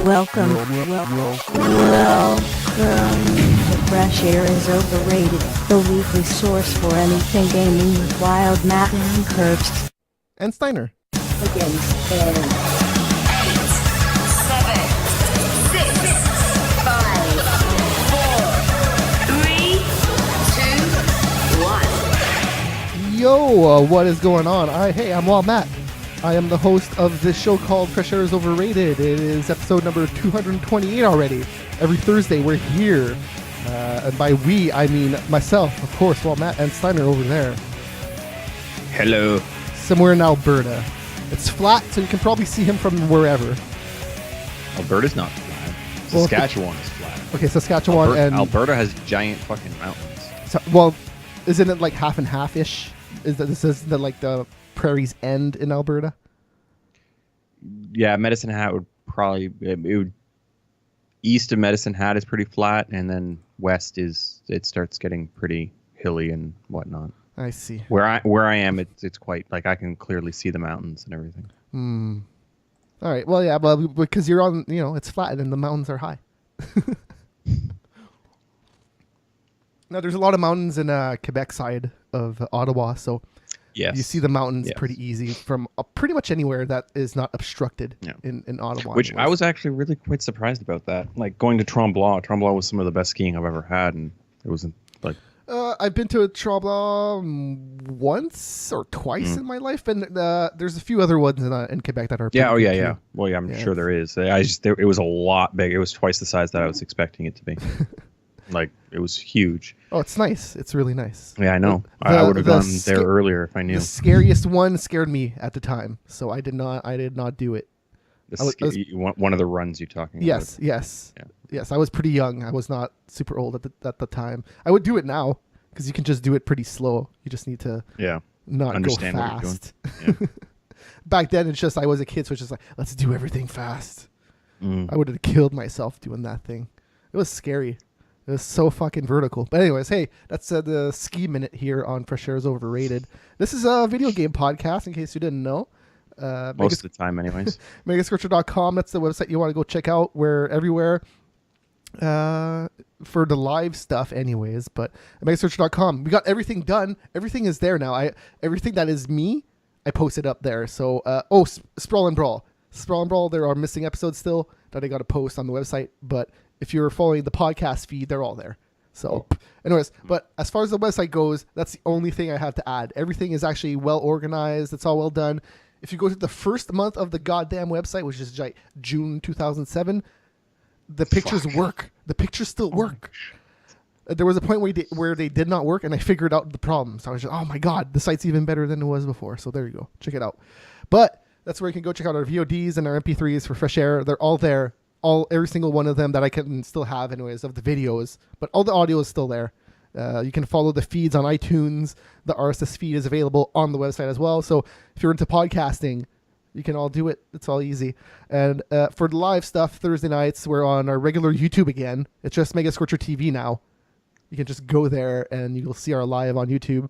Welcome. The Fresh Air is Overrated, the weekly source for anything gaming with Wild Matt and Curbs. And Steiner. Against air. 8, 7, 6, 5, 4, 3, 2, 1. Yo, what is going on? Hey, I'm Wild Matt. I am the host of this show called Fresh Air is Overrated. It is episode number 228 already. Every Thursday, we're here. And by we, I mean myself, of course, Wild Matt, and Steiner over there. Hello. Somewhere in Alberta. It's flat, so you can probably see him from wherever. Alberta's not flat. Well, Saskatchewan is flat. Okay, Saskatchewan and... Alberta has giant fucking mountains. well, isn't it like half and half-ish? Is that like the prairies end in Alberta? Yeah, Medicine Hat would probably... It would, east of Medicine Hat is pretty flat, and then west is... It starts getting pretty hilly and whatnot. I see. Where I am, it's quite... Like, I can clearly see the mountains and everything. All right. Well, yeah, but because you're on... it's flat and the mountains are high. Now, there's a lot of mountains in Quebec side of Ottawa, so... Yes. You see the mountains Yes. pretty easy from pretty much anywhere that is not obstructed in Ottawa. Which anyways. I was actually really quite surprised about that. Like, going to Tremblant. Tremblant was some of the best skiing I've ever had, and it wasn't, like... I've been to Tremblant once or twice in my life, and there's a few other ones in Quebec that are pretty good Yeah. too. Well, yeah, I'm sure there is. It was a lot big. It was twice the size that I was expecting it to be. Like, it was huge. Oh, it's nice. It's really nice. Yeah, I know. I would have gone there earlier if I knew. The scariest one scared me at the time, so I did not do it. One of the runs you're talking about. Yes. I was pretty young. I was not super old at the time. I would do it now because you can just do it pretty slow. You just need to not understand go what you're fast. doing. Yeah. Back then, it's just I was a kid, so it's just like, let's do everything fast. I would have killed myself doing that thing. It was scary. It was so fucking vertical. But anyways, hey, that's the ski minute here on Fresh Air is Overrated. This is a video game podcast, in case you didn't know. Most of the time, anyways. Megascripture.com, that's the website you want to go check out. We're everywhere for the live stuff anyways. But Megascripture.com, we got everything done. Everything is there now. Everything that is me, I posted up there. So, Sprawl and Brawl. Sprawl and Brawl, there are missing episodes still that I got to post on the website. But if you're following the podcast feed, they're all there. So, anyways, but as far as the website goes, that's the only thing I have to add. Everything is actually well organized. It's all well done. If you go to the first month of the goddamn website, which is like June 2007, the pictures work. The pictures still work. There was a point where they did not work, and I figured out the problem. So I was just, oh my god, the site's even better than it was before. So there you go. Check it out. But that's where you can go check out our VODs and our MP3s for Fresh Air. They're all there. Every single one of them that I can still have anyways of the videos, but all the audio is still there. You can follow the feeds on iTunes. The RSS feed is available on the website as well. So if you're into podcasting, you can all do it. It's all easy. And for the live stuff, Thursday nights, we're on our regular YouTube again. It's just Mega Scorcher TV now. You can just go there and you'll see our live on YouTube.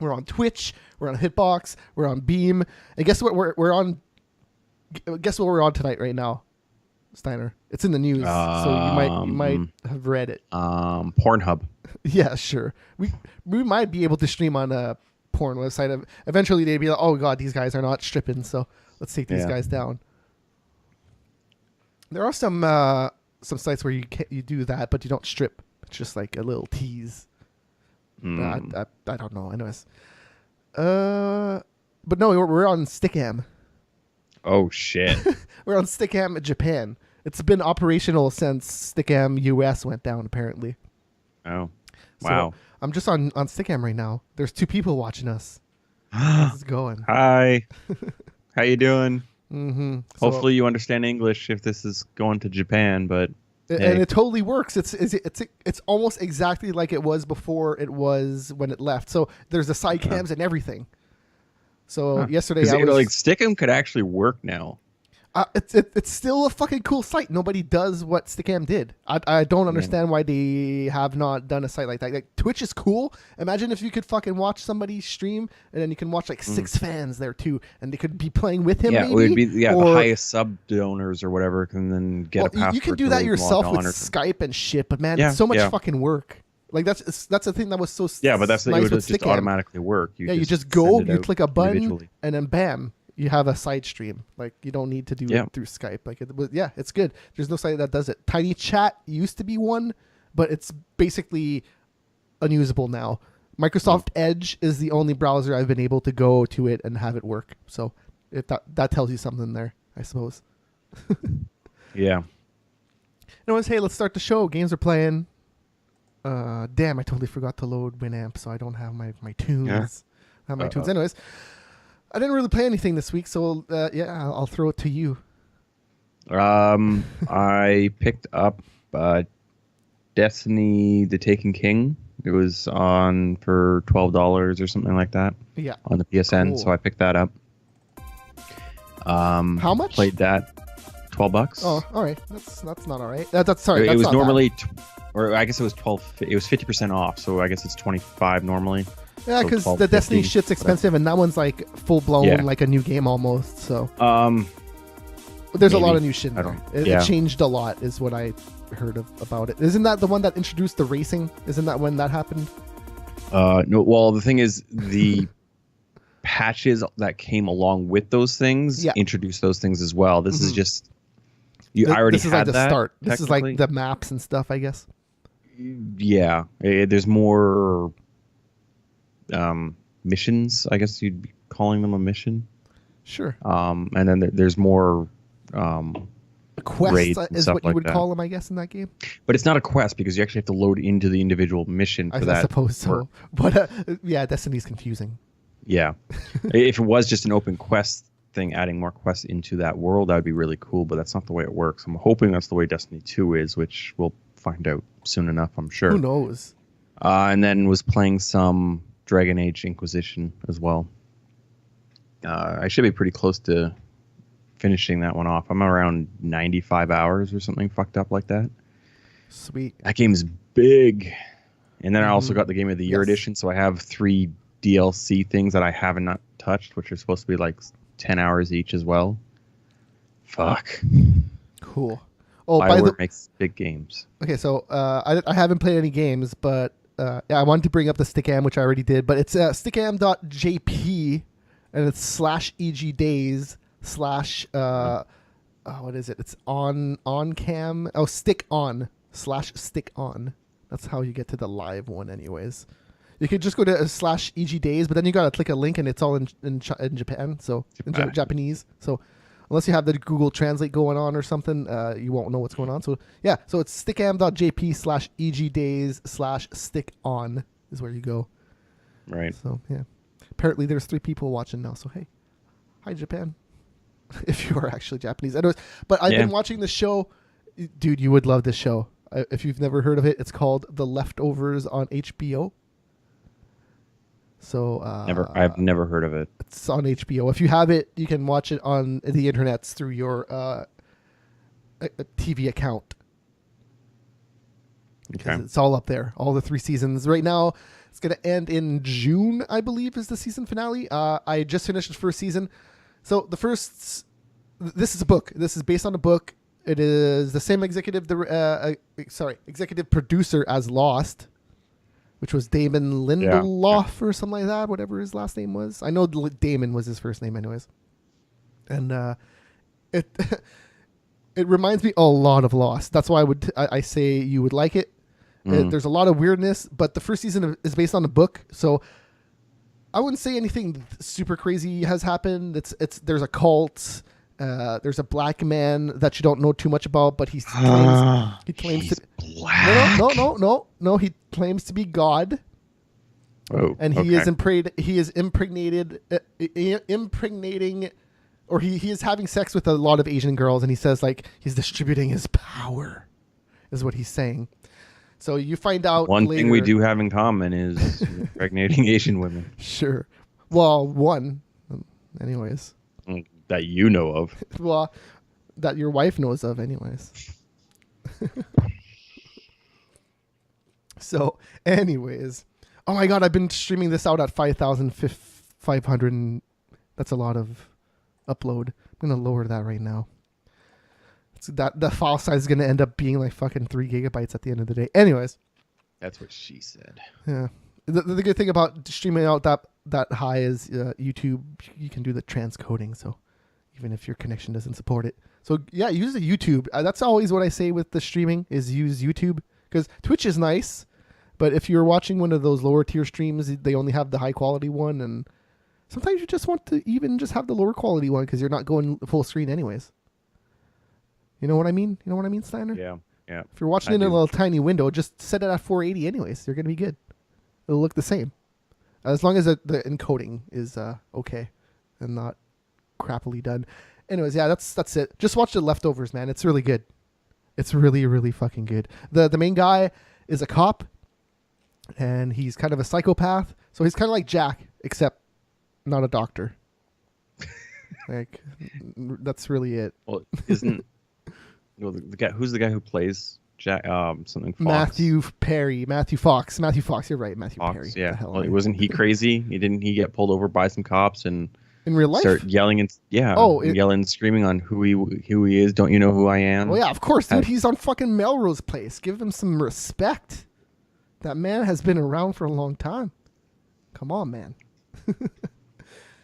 We're on Twitch. We're on Hitbox. We're on Beam. And guess what? We're on. Guess what we're on tonight right now, Steiner. It's in the news, so you might have read it. Pornhub. Yeah, sure. We might be able to stream on a porn website. Eventually, they'd be like, "Oh God, these guys are not stripping, so let's take these guys down." There are some sites where you do that, but you don't strip. It's just like a little tease. I don't know. Anyways, but no, we're on Stickam. Oh shit. We're on Stickam Japan. It's been operational since Stickam US went down, apparently. Oh, wow. So I'm just on Stickam right now. There's 2 people watching us. How's it going? Hi. How you doing? Mm-hmm. Hopefully you understand English if this is going to Japan, but... And it totally works. It's almost exactly like it was before it was when it left. So there's the side cams and everything. So yesterday I was... like Stickam could actually work now. It's still a fucking cool site. Nobody does what Stickam did. I don't understand why they have not done a site like that. Like Twitch is cool. Imagine if you could fucking watch somebody stream and then you can watch like 6 fans there too, and they could be playing with him. Yeah, maybe, it would be the or, highest sub donors or whatever can then get a password. You can do that yourself with Skype and shit, but man, it's so much fucking work. Like that's the thing that was so but that's nice it would just Stickam. automatically work. You just go, you click a button, and then bam, you have a side stream. Like you don't need to do it through Skype. Like it's good. There's no site that does it. Tiny Chat used to be one, but it's basically unusable now. Microsoft Edge is the only browser I've been able to go to it and have it work. So if that tells you something there, I suppose. Yeah. Anyways, hey, let's start the show. Games are playing. Damn, I totally forgot to load Winamp, so I don't have my tunes. Yeah. I have my tunes. Anyways, I didn't really play anything this week, so I'll throw it to you. I picked up Destiny: The Taken King. It was on for $12 or something like that. Yeah. On the PSN, Cool. so I picked that up. How much? Played that. $12. Oh, all right. That's not all right. That's sorry. It That's was not normally, or I guess it was 12. It was 50% off, so I guess it's 25 normally. bad. Yeah, because So the Destiny $12.50, shit's expensive, and that one's like full blown, Yeah. like a new game almost. So there's maybe. a lot of new shit in I there. don't- It changed a lot, is what I heard about it. Isn't that the one that introduced the racing? Isn't that when that happened? No. Well, the thing is, the patches that came along with those things introduced those things as well. This is just I already this is had like the that, start. This is like technically. the maps and stuff, I guess. Yeah, there's more missions. I guess you'd be calling them a mission. Sure. And then there's more. Quests raids and is stuff what you like would that. call them, I guess, in that game. But it's not a quest because you actually have to load into the individual mission for I that. suppose so. work. But yeah, Destiny's confusing. Yeah, if it was just an open quest thing, adding more quests into that world, that would be really cool. But that's not the way it works. I'm hoping that's the way Destiny 2 is, which we'll find out soon enough, I'm sure. Who knows? And then was playing some Dragon Age Inquisition as well. I should be pretty close to finishing that one off. I'm around 95 hours or something fucked up like that. Sweet. That game's big. And then I also got the Game of the Year Yes. edition, so I have 3 DLC things that I haven't not touched, which are supposed to be like 10 hours each as well. Fuck. Cool. Oh, by FAIOR the makes big games. okay, so I haven't played any games, but I wanted to bring up the Stickam, which I already did, but it's Stickam.jp, and it's /EG days/ what is it? It's on cam. Oh, stick on /stick on. That's how you get to the live one, anyways. You could just go to /EG days, but then you gotta click a link, and it's all in Japan, so in Japanese. So unless you have the Google Translate going on or something, you won't know what's going on. So yeah, so it's stickam.jp /EG days /stick on is where you go. Right. So yeah, apparently there's 3 people watching now. So hey, hi Japan, if you are actually Japanese. Anyways, but I've been watching the show, dude. You would love this show if you've never heard of it. It's called The Leftovers on HBO. So I've never heard of it. it's on HBO. If you have it, you can watch it on the internet through your TV account. Okay. It's all up there. All the 3 seasons. Right now, it's going to end in June, I believe, is the season finale. I just finished the first season. So this is a book. This is based on a book. It is the same executive producer as Lost, which was Damon Lindelof or something like that, whatever his last name was. I know Damon was his first name anyways. And it it reminds me a lot of Lost. That's why I say you would like it. There's a lot of weirdness, but the first season is based on the book, so I wouldn't say anything super crazy has happened. There's a cult. There's a black man that you don't know too much about, but he claims to black. No. He claims to be God, and he is impregnated, impregnating, or he is having sex with a lot of Asian girls, and he says like he's distributing his power, is what he's saying. So you find out One later, thing we do have in common is impregnating Asian women. Sure. Well, one. Anyways. That you know of. Well, that your wife knows of, anyways. So, anyways, oh my god, I've been streaming this out at 5,500. And that's a lot of upload. I'm gonna lower that right now. So that the file size is gonna end up being like fucking 3 gigabytes at the end of the day. Anyways, That's what she said. yeah. The good thing about streaming out that high is YouTube. You can do the transcoding, so even if your connection doesn't support it. So yeah, use the YouTube. That's always what I say with the streaming is use YouTube, because Twitch is nice, but if you're watching one of those lower tier streams, they only have the high quality one, and sometimes you just want to even just have the lower quality one because you're not going full screen anyways. You know what I mean? You know what I mean, Steiner? Yeah. If you're watching in a little tiny window, just set it at 480 anyways. You're going to be good. It'll look the same. As long as the encoding is okay and not crappily done. Anyways, yeah, that's it. Just watch The Leftovers, man. It's really good. It's really, really fucking good. The main guy is a cop, and he's kind of a psychopath. So he's kind of like Jack, except not a doctor. Like, that's really it. Well, isn't the guy who's the guy who plays Jack? Something Fox. Matthew Fox. You're right, Matthew Fox, Perry. yeah. The hell Well, am I- wasn't he crazy? He get pulled over by some cops and in real life? start yelling and yelling, screaming on who he is. Don't you know who I am? Well, yeah, of course, dude. He's on fucking Melrose Place. Give him some respect. That man has been around for a long time. Come on, man.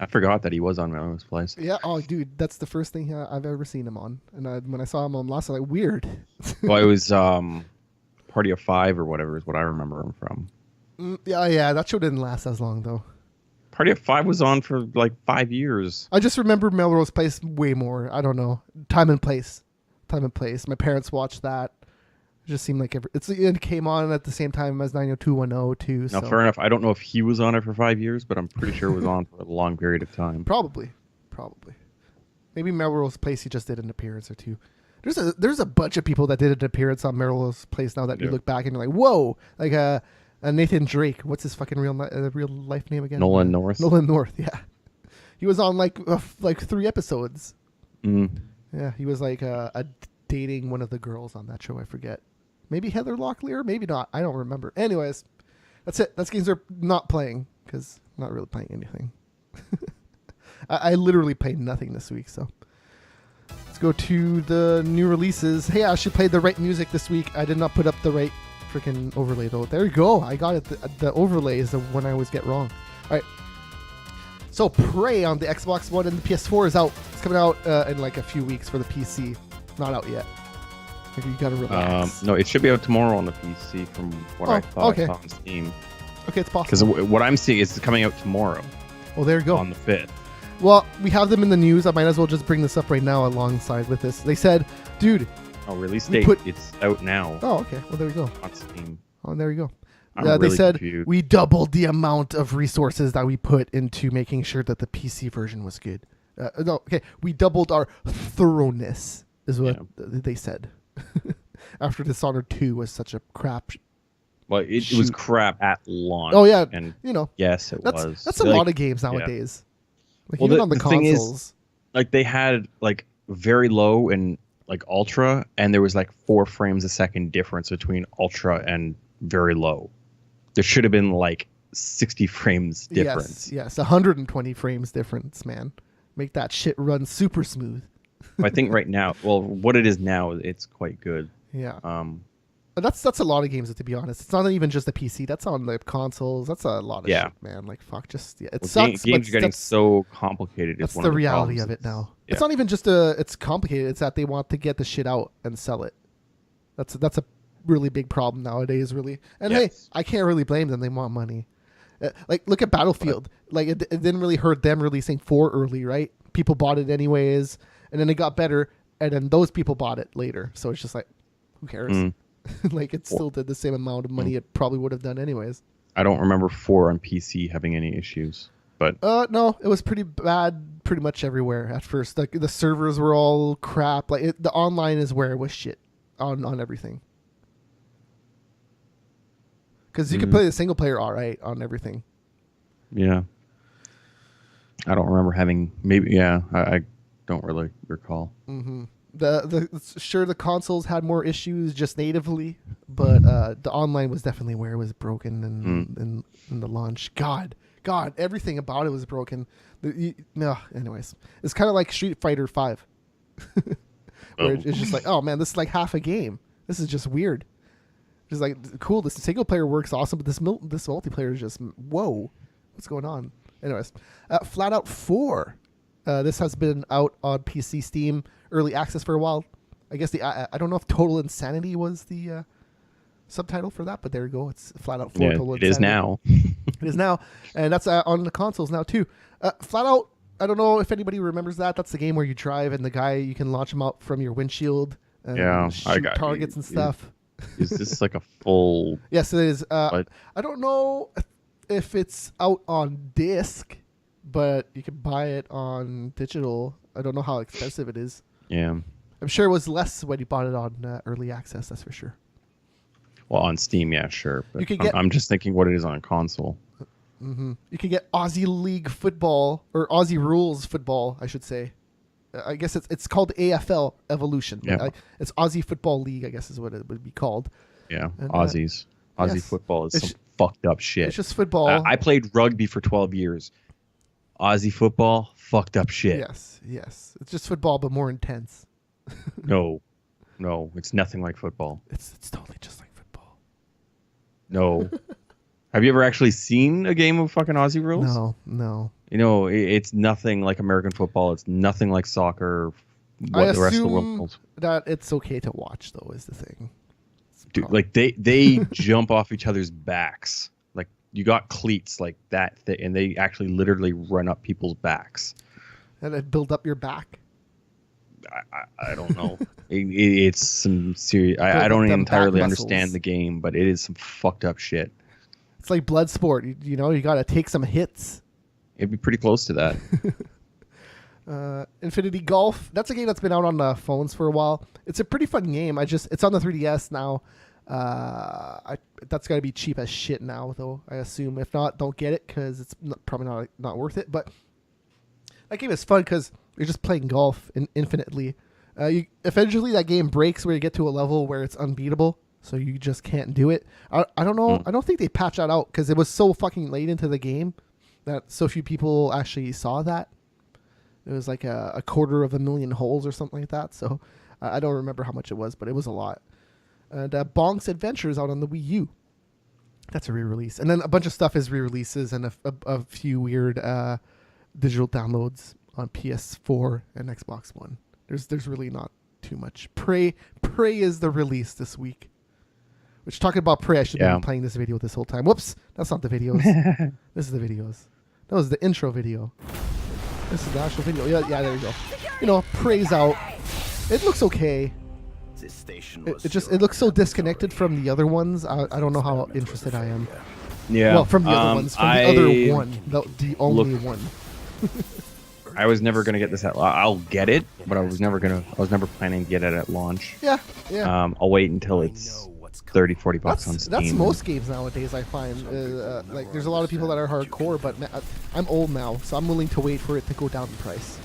I forgot that he was on Melrose Place. Yeah. Oh, dude, that's the first thing I've ever seen him on. And when I saw him on last, I was like, weird. Well, it was Party of Five or whatever is what I remember him from. Yeah. That show didn't last as long though. Party of Five was on for like 5 years. I just remember Melrose Place way more. I don't know. Time and Place. My parents watched that. It just seemed like it came on at the same time as 90210 too. Now, So. fair enough. I don't know if he was on it for 5 years, but I'm pretty sure it was on for a long period of time. Probably. Maybe Melrose Place. He just did an appearance or two. There's a bunch of people that did an appearance on Melrose Place now that you look back and you're like, whoa, like Nathan Drake. What's his fucking real life name again? Nolan North. Nolan North. Yeah, he was on like 3 episodes. Yeah, he was like dating one of the girls on that show. I forget. Maybe Heather Locklear, maybe not. I don't remember. Anyways, that's it. That's games we're not playing because I'm not really playing anything. I literally played nothing this week. So let's go to the new releases. Hey, I actually played the right music this week. I did not put up the right freaking overlay though. There you go. I got it. The overlay is the one I always get wrong. All right. So Prey on the Xbox One and the PS4 is out. It's coming out in like a few weeks for the PC. Not out yet. Maybe you gotta relax. No, it should be out tomorrow on the PC from what I thought okay. I saw on Steam. Okay, it's possible. Because what I'm seeing is it's coming out tomorrow Well, there you go. on the 5th. Well, we have them in the news. I might as well just bring this up right now alongside with this. They said, dude. Oh, release We date. It's out now Oh, okay. Well, there you go. on Steam. Oh, there you go. I'm They really said confused. we doubled the amount of resources that we put into making sure that the PC version was good. No, okay. We doubled our thoroughness, is what they said. After Dishonored 2 was such a crap. Well, it was crap at launch. Oh, yeah. And You know, yes, it was. that's a lot of games nowadays. Like, Well, even on the thing is, consoles. like they had like very low and like ultra, and there was like 4 frames a second difference between ultra and very low. There should have been like 60 frames difference. Yes, 120 frames difference, man. Make that shit run super smooth. I think right now, well, what it is now, it's quite good. Yeah. But That's a lot of games, to be honest. It's not even just the PC. That's on the consoles. That's a lot of shit, man. Like, fuck, just it sucks. Games but are getting so complicated. That's one the of reality problems. of it now. Yeah. It's not even just it's complicated. It's that they want to get the shit out and sell it. That's a really big problem nowadays, really. And hey, I can't really blame them. They want money. Like, look at Battlefield. Like, it didn't really hurt them releasing 4 early, right? People bought it anyways, and then it got better, and then those people bought it later. So it's just like, who cares? Like, it still did the same amount of money it probably would have done anyways. I don't remember 4 on PC having any issues, but no, it was pretty bad pretty much everywhere at first. Like, the servers were all crap. Like, the online is where it was shit on everything. Because you could play the single player all right on everything. yeah, I don't remember having I don't really recall. the consoles had more issues just natively, but the online was definitely where it was broken in the launch. God, everything about it was broken. Anyways, it's kind of like Street Fighter 5. Where it's just like, oh man, this is like half a game. This is just weird. Just like, cool, this single player works awesome, but this multiplayer is just, whoa, what's going on? Anyways, Flat Out 4. This has been out on PC, Steam, early access for a while. I guess I don't know if Total Insanity was the subtitle for that, but there you go. It's Flat Out 4. Yeah, Total it Insanity. is now. It is now, and that's on the consoles now too. Flat Out, I don't know if anybody remembers that. That's the game where you drive and the guy, you can launch him out from your windshield and shoot targets and stuff. Is this like a full... Yes, it is. I don't know if it's out on disc, but you can buy it on digital. I don't know how expensive it is. Yeah. I'm sure it was less when you bought it on early access, that's for sure. Well, on Steam, yeah, sure. But You could get- I'm just thinking what it is on a console. You can get Aussie League Football, or Aussie Rules Football, I should say. I guess it's called AFL Evolution. Yeah. It's Aussie Football League, I guess is what it would be called. Yeah, And, Aussies. Aussie yes. football is It's some fucked up shit. It's just football. I played rugby for 12 years. Aussie football, fucked up shit. Yes. It's just football, but more intense. No, it's nothing like football. It's totally just like football. No. Have you ever actually seen a game of fucking Aussie rules? No. You know, it's nothing like American football. It's nothing like soccer. What the rest of the world calls. That it's okay to watch, though, is the thing. Dude, like they jump off each other's backs. Like you got cleats like that, and they actually literally run up people's backs. And it build up your back. I don't know. It's some serious. I don't entirely understand the game, but it is some fucked up shit. It's like blood sport. You know, you got to take some hits. It'd be pretty close to that. Infinity Golf. That's a game that's been out on the phones for a while. It's a pretty fun game. It's on the 3DS now. That's got to be cheap as shit now, though, I assume. If not, don't get it because it's probably not worth it. But that game is fun because you're just playing golf infinitely. Eventually, that game breaks where you get to a level where it's unbeatable. So you just can't do it. I don't know. I don't think they patched that out because it was so fucking late into the game that so few people actually saw that. It was like a 250,000 holes or something like that. So I don't remember how much it was, but it was a lot. And Bonk's Adventure is out on the Wii U. That's a re-release. And then a bunch of stuff is re-releases and a few weird digital downloads on PS4 and Xbox One. There's really not too much. Prey is the release this week. Which, talking about Prey, I should have been playing this video this whole time. Whoops, that's not the videos. This is the videos. That was the intro video. This is the actual video. Yeah, there you go. You know, Prey's out. It looks okay. It looks so disconnected from the other ones. I don't know how interested I am. Yeah. Well, from the other ones. From the other one. The only one. I was never gonna get this at. I'll get it, but I was never planning to get it at launch. Yeah. I'll wait until it's $30-$40 on Steam. That's most games nowadays, I find. Like, there's a lot of people that are hardcore, but I'm old now, so I'm willing to wait for it to go down in price.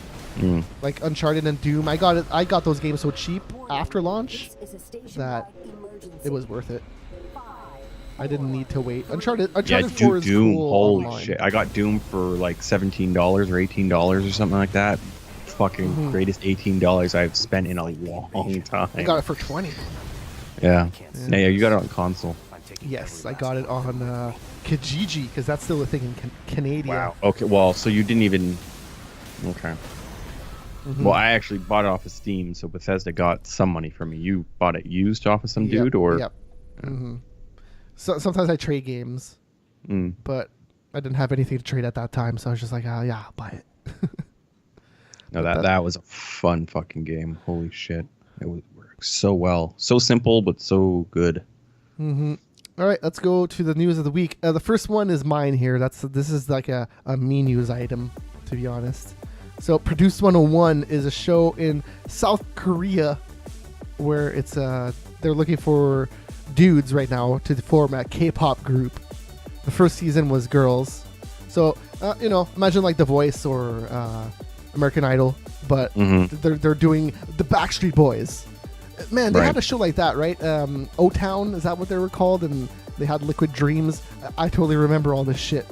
Like Uncharted and Doom, I got those games so cheap after launch that it was worth it. I didn't need to wait. Uncharted 4 is Doom, cool holy online. shit! I got Doom for like $17 or $18 or something like that. Fucking greatest $18 I've spent in a long time. I got it for $20. Yeah, you got it on console. Yes, I got it on Kijiji because that's still a thing in Canada. Wow. Okay. Well, so you didn't even. Okay. Well, I actually bought it off of Steam, so Bethesda got some money from me. You bought it used off of some dude, or? Yep. So sometimes I trade games, but I didn't have anything to trade at that time, so I was just like, oh yeah, I'll buy it. No, that was a fun fucking game. Holy shit! It worked so well, so simple but so good. All right, let's go to the news of the week. The first one is mine here. This is like a me news item, to be honest. So, Produce 101 is a show in South Korea where it's they're looking for dudes right now to form a K-pop group. The first season was girls. So, imagine like The Voice or American Idol, but they're doing the Backstreet Boys. Man, they had a show like that, right? O-Town, is that what they were called? And they had Liquid Dreams. I totally remember all this shit.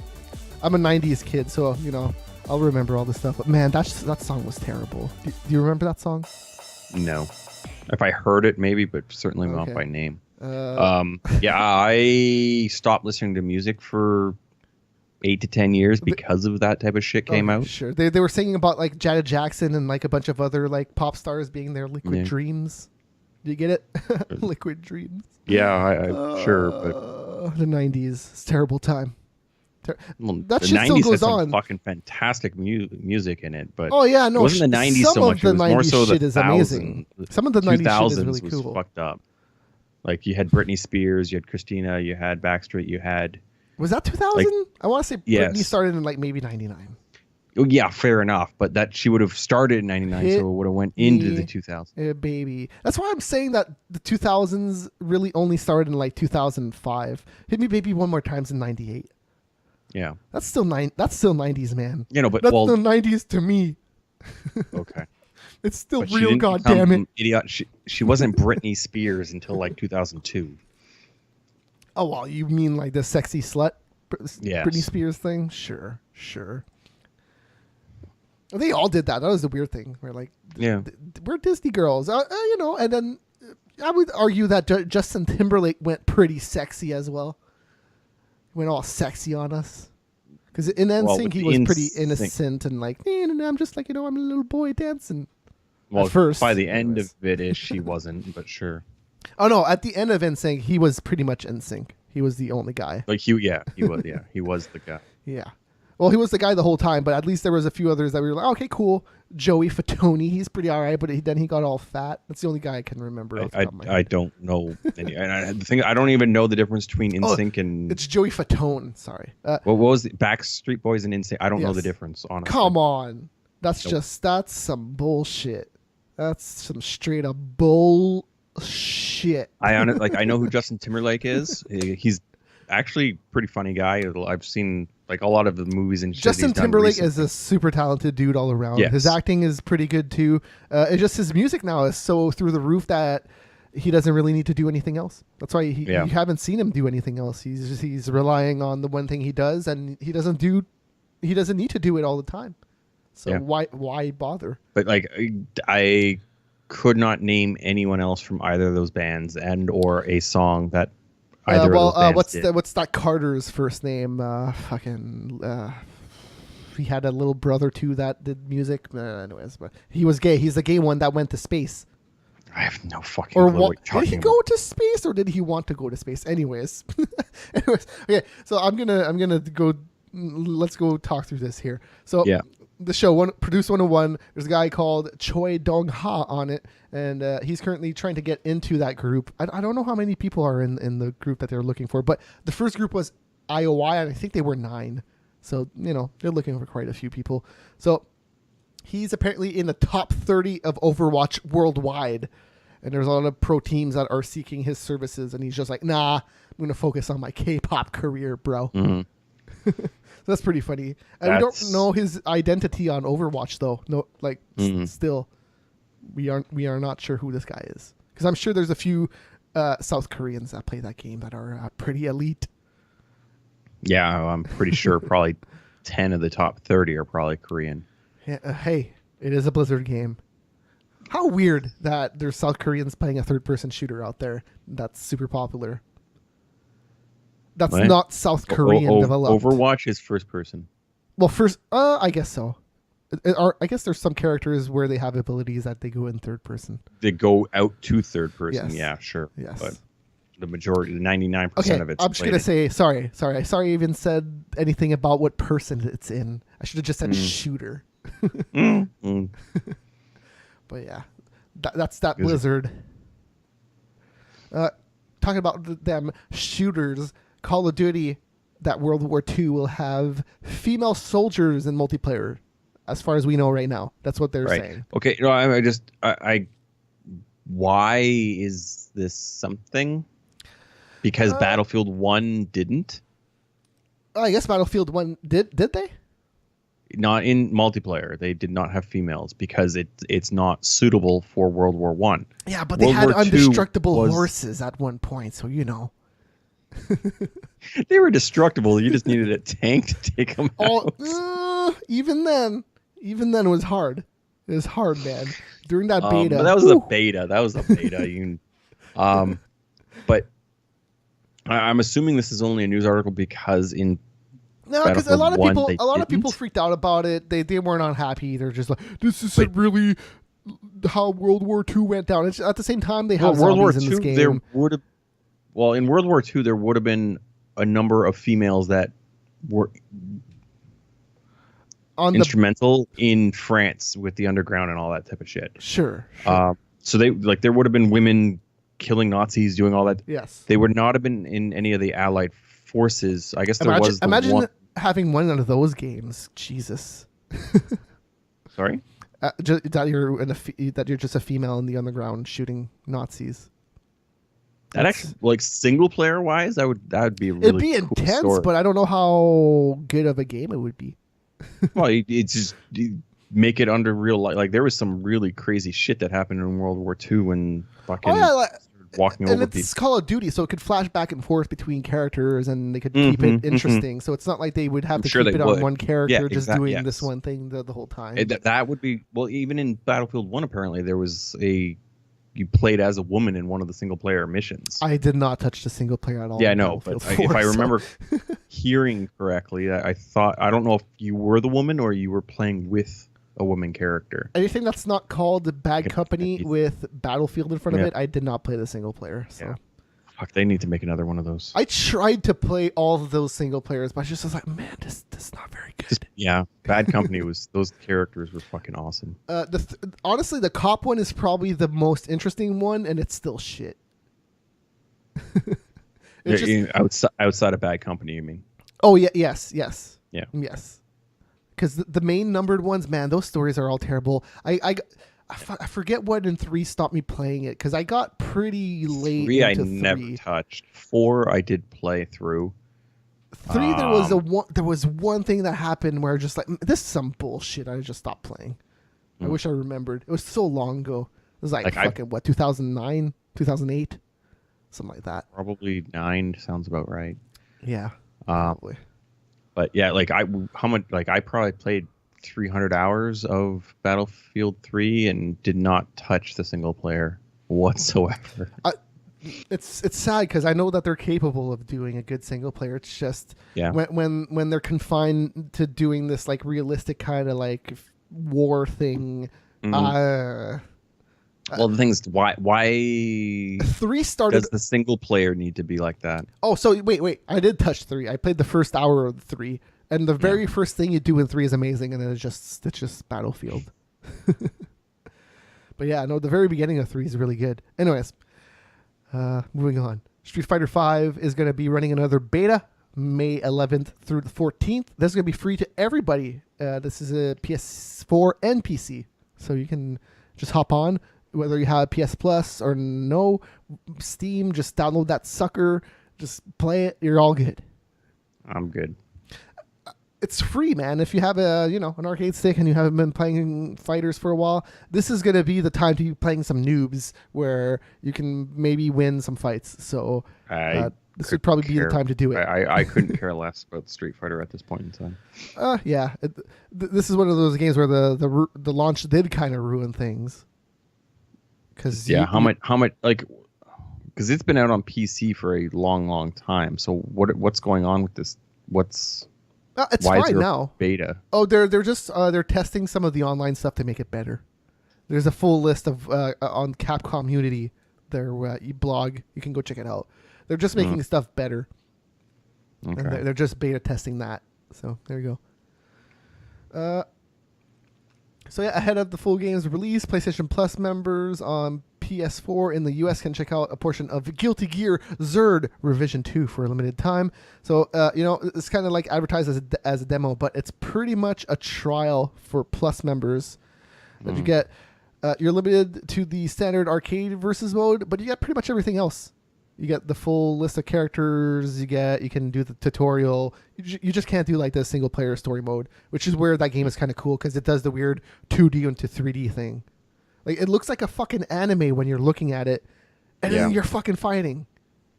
I'm a 90s kid, so, you know, I'll remember all this stuff. But man, that song was terrible. Do you remember that song? No. If I heard it, maybe, but certainly not by name. I stopped listening to music for 8 to 10 years because of that type of shit came out. Sure. They were singing about like Janet Jackson and like a bunch of other like pop stars being their Liquid Dreams. Do you get it? Liquid Dreams. Yeah, I sure, but the 90s. It's a terrible time. That the shit 90s still goes had some on. Fucking fantastic music in it, but it wasn't the 90s so much. It was more so shit the is amazing. Some of the 90s shit is really was cool. fucked up. Like you had Britney Spears, you had Christina, you had Backstreet, you had. Was that 2000? Like, I want to say Britney started in like maybe 99. Oh, yeah, fair enough. But that she would have started in 99, so it would have went into the 2000s. Yeah, baby. That's why I'm saying that the 2000s really only started in like 2005. Hit Me Baby One More Time's in 98. Yeah. That's still 90s, man. You know, but that's the 90s to me. Okay. It's still but real, goddammit. Idiot. She wasn't Britney Spears until like 2002. Oh, well, you mean like the sexy slut Yes. Britney Spears thing? Sure. They all did that. That was the weird thing. We're like, we're Disney girls, you know. And then I would argue that Justin Timberlake went pretty sexy as well. Went all sexy on us. Because in NSYNC, he was pretty innocent and like, I'm just like, you know, I'm a little boy dancing. Well, at first, by the end of it, she wasn't, but sure. Oh no! At the end of NSYNC, he was pretty much NSYNC. He was the only guy. Like he was the guy. Yeah. Well, he was the guy the whole time, but at least there was a few others that we were like, okay, cool. Joey Fatone, he's pretty all right, but then he got all fat. That's the only guy I can remember. I don't know any. And the thing, I don't even know the difference between NSYNC and. It's Joey Fatone. Sorry. What was the Backstreet Boys and NSYNC? I don't know the difference. Honestly, come on. That's some bullshit. That's some straight up bullshit. I know who Justin Timberlake is. He's actually a pretty funny guy. I've seen like a lot of the movies and shit. Justin Timberlake is a super talented dude all around. Yes. His acting is pretty good too. It's just his music now is so through the roof that he doesn't really need to do anything else. That's why you haven't seen him do anything else. He's relying on the one thing he does, and he doesn't need to do it all the time. So why bother? But like I could not name anyone else from either of those bands and or a song that either of those bands did. What's that Carter's first name? He had a little brother too that did music. Anyways, but he was gay. He's the gay one that went to space. I have no fucking clue what you're talking did he go to space or did he want to go to space? Anyways, okay. So I'm gonna go. Let's go talk through this here. So the show Produce 101. There's a guy called Choi Dong Ha on it, and he's currently trying to get into that group. I don't know how many people are in the group that they're looking for, but the first group was IOI, and I think they were 9. So you know they're looking for quite a few people. So he's apparently in the top 30 of Overwatch worldwide, and there's a lot of pro teams that are seeking his services, and he's just like, nah, I'm gonna focus on my K-pop career, bro. Mm-hmm. That's pretty funny. And we don't know his identity on Overwatch though. No, like still, we are not sure who this guy is, because I'm sure there's a few South Koreans that play that game that are pretty elite. Yeah, I'm pretty sure probably 10 of the top 30 are probably Korean. Yeah, hey, it is a Blizzard game. How weird that there's South Koreans playing a third-person shooter out there that's super popular. That's not South Korean developed. Overwatch is first person. Well, I guess so. I guess there's some characters where they have abilities that they go in third person. They go out to third person. Yes. Yeah, sure. Yes. But the majority, the 99% of it's. I'm just gonna say sorry. Sorry, I even said anything about what person it's in. I should have just said shooter. But yeah, that's that Blizzard. Talking about them shooters. Call of Duty, that World War II will have female soldiers in multiplayer, as far as we know right now. That's what they're saying. Okay, no, I why is this something? Because Battlefield 1 didn't? I guess Battlefield 1 did they? Not in multiplayer. They did not have females because it's not suitable for World War One. Yeah, but they World had War II indestructible was- horses at one point, so you know. They were destructible. You just needed a tank to take them out. Even then it was hard. It was hard, man. During that beta. But that was a beta. But I'm assuming this is only a news article because in No, because a lot of Battlefield people freaked out about it. They weren't unhappy. They're just like, this isn't really how World War II went down. It's, at the same time, they have World War zombies in this II, game. there would have. Well, in World War II, there would have been a number of females that were instrumental in France with the underground and all that type of shit. Sure. So there would have been women killing Nazis, doing all that. Yes. They would not have been in any of the Allied forces. I guess Imagine one. having one of those games. Jesus. Sorry. That you're just a female in the underground shooting Nazis. That actually, like single player wise, that would be a really It'd be cool intense, story. but I don't know how good of a game it would be. Well, it's just you make it under real life. Like there was some really crazy shit that happened in World War II when fucking walking and over it's people. Call of Duty, so it could flash back and forth between characters, and they could keep it interesting. So it's not like they would have to keep it on one character doing this one thing the whole time. That would be even in Battlefield 1. Apparently, there was you played as a woman in one of the single player missions. I did not touch the single player at all. Yeah, I know, but if I remember hearing correctly, I don't know if you were the woman or you were playing with a woman character. Anything that's not called the Bad Company with Battlefield in front of it, I did not play the single player. So. Yeah. Fuck, they need to make another one of those. I tried to play all of those single players, but I just was like, man, this is not very good. Bad Company those characters were fucking awesome. Honestly, the cop one is probably the most interesting one, and it's still shit. Outside of Bad Company, you mean? Oh yeah, yes. Yeah. Yes. Because the main numbered ones, man, those stories are all terrible. I forget what in 3 stopped me playing it, because I got pretty late 3 into I never touched. 4 I did play through. 3 there was one thing that happened where just like, this is some bullshit. I just stopped playing. I wish I remembered. It was so long ago. It was like fucking 2009, 2008, something like that. Probably 9 sounds about right. Yeah, probably. But yeah, I probably played 300 hours of Battlefield 3 and did not touch the single player whatsoever. It's sad because I know that they're capable of doing a good single player. It's just when they're confined to doing this like realistic kind of like war thing. Well, the thing is, why 3 started. does the single player need to be like that? Oh, so wait. I did touch 3. I played the first hour of 3, and the very first thing you do in 3 is amazing, and then it's just Battlefield. But yeah, no, the very beginning of 3 is really good. Anyways, moving on. Street Fighter V is going to be running another beta May 11th through the 14th. This is going to be free to everybody. This is a PS4 and PC, so you can just hop on. Whether you have PS Plus or no, Steam, just download that sucker, just play it. You're all good. I'm good. It's free, man. If you have an arcade stick and you haven't been playing fighters for a while, this is gonna be the time to be playing some noobs where you can maybe win some fights. So this would probably be the time to do it. I couldn't care less about Street Fighter at this point in time. Yeah. This is one of those games where the launch did kind of ruin things. Because how much because it's been out on PC for a long time. So what's going on with this? It's why fine now. Beta. Oh, they're just they're testing some of the online stuff to make it better. There's a full list of on Capcom Unity, their blog. You can go check it out. They're just making stuff better. Okay. And they're just beta testing that. So there you go. So yeah, ahead of the full game's release, PlayStation Plus members on PS4 in the US can check out a portion of Guilty Gear Xrd Revision 2 for a limited time. So, it's kind of like advertised as a demo, but it's pretty much a trial for Plus members that you get. You're limited to the standard arcade versus mode, but you get pretty much everything else. You get the full list of characters. You can do the tutorial. You just can't do like the single player story mode, which is where that game is kind of cool because it does the weird 2D into 3D thing. Like it looks like a fucking anime when you're looking at it, and then you're fucking fighting,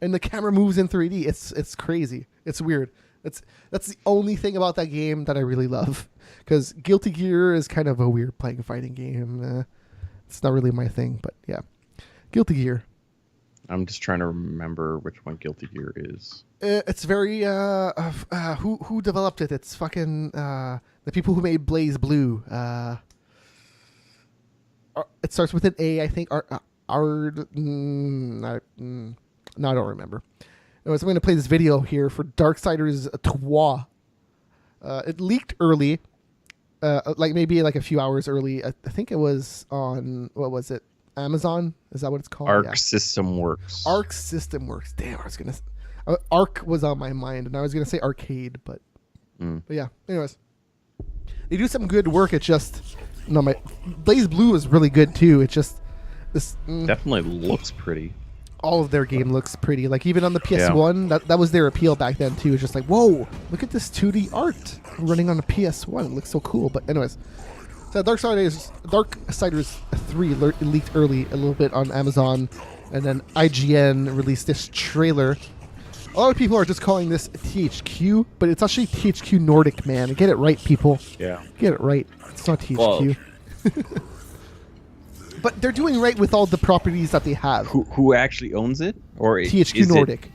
and the camera moves in 3D. It's crazy. It's weird. That's the only thing about that game that I really love, because Guilty Gear is kind of a weird playing fighting game. It's not really my thing, but yeah, Guilty Gear. I'm just trying to remember which one Guilty Gear is. It's very who developed it? It's fucking the people who made Blaze Blue. It starts with an A, I think. No, I don't remember. Anyways, I'm going to play this video here for Darksiders 2. It leaked early, like maybe like a few hours early. I think it was on, what was it? Amazon? Is that what it's called? Arc System Works. Arc System Works. Damn, I was going to... Arc was on my mind, and I was going to say arcade, but yeah. Anyways, they do some good work. It's just... No, my Blaze Blue is really good too. It's just this definitely looks pretty. All of their game looks pretty. Like even on the PS1, that was their appeal back then too. It's just like, whoa, look at this 2D art running on a PS1. It looks so cool. But anyways, so Darksiders 3 leaked early a little bit on Amazon, and then IGN released this trailer. A lot of people are just calling this THQ, but it's actually THQ Nordic, man. Get it right, people. Yeah. Get it right. It's not THQ. But they're doing right with all the properties that they have. Who actually owns it? Or THQ Nordic.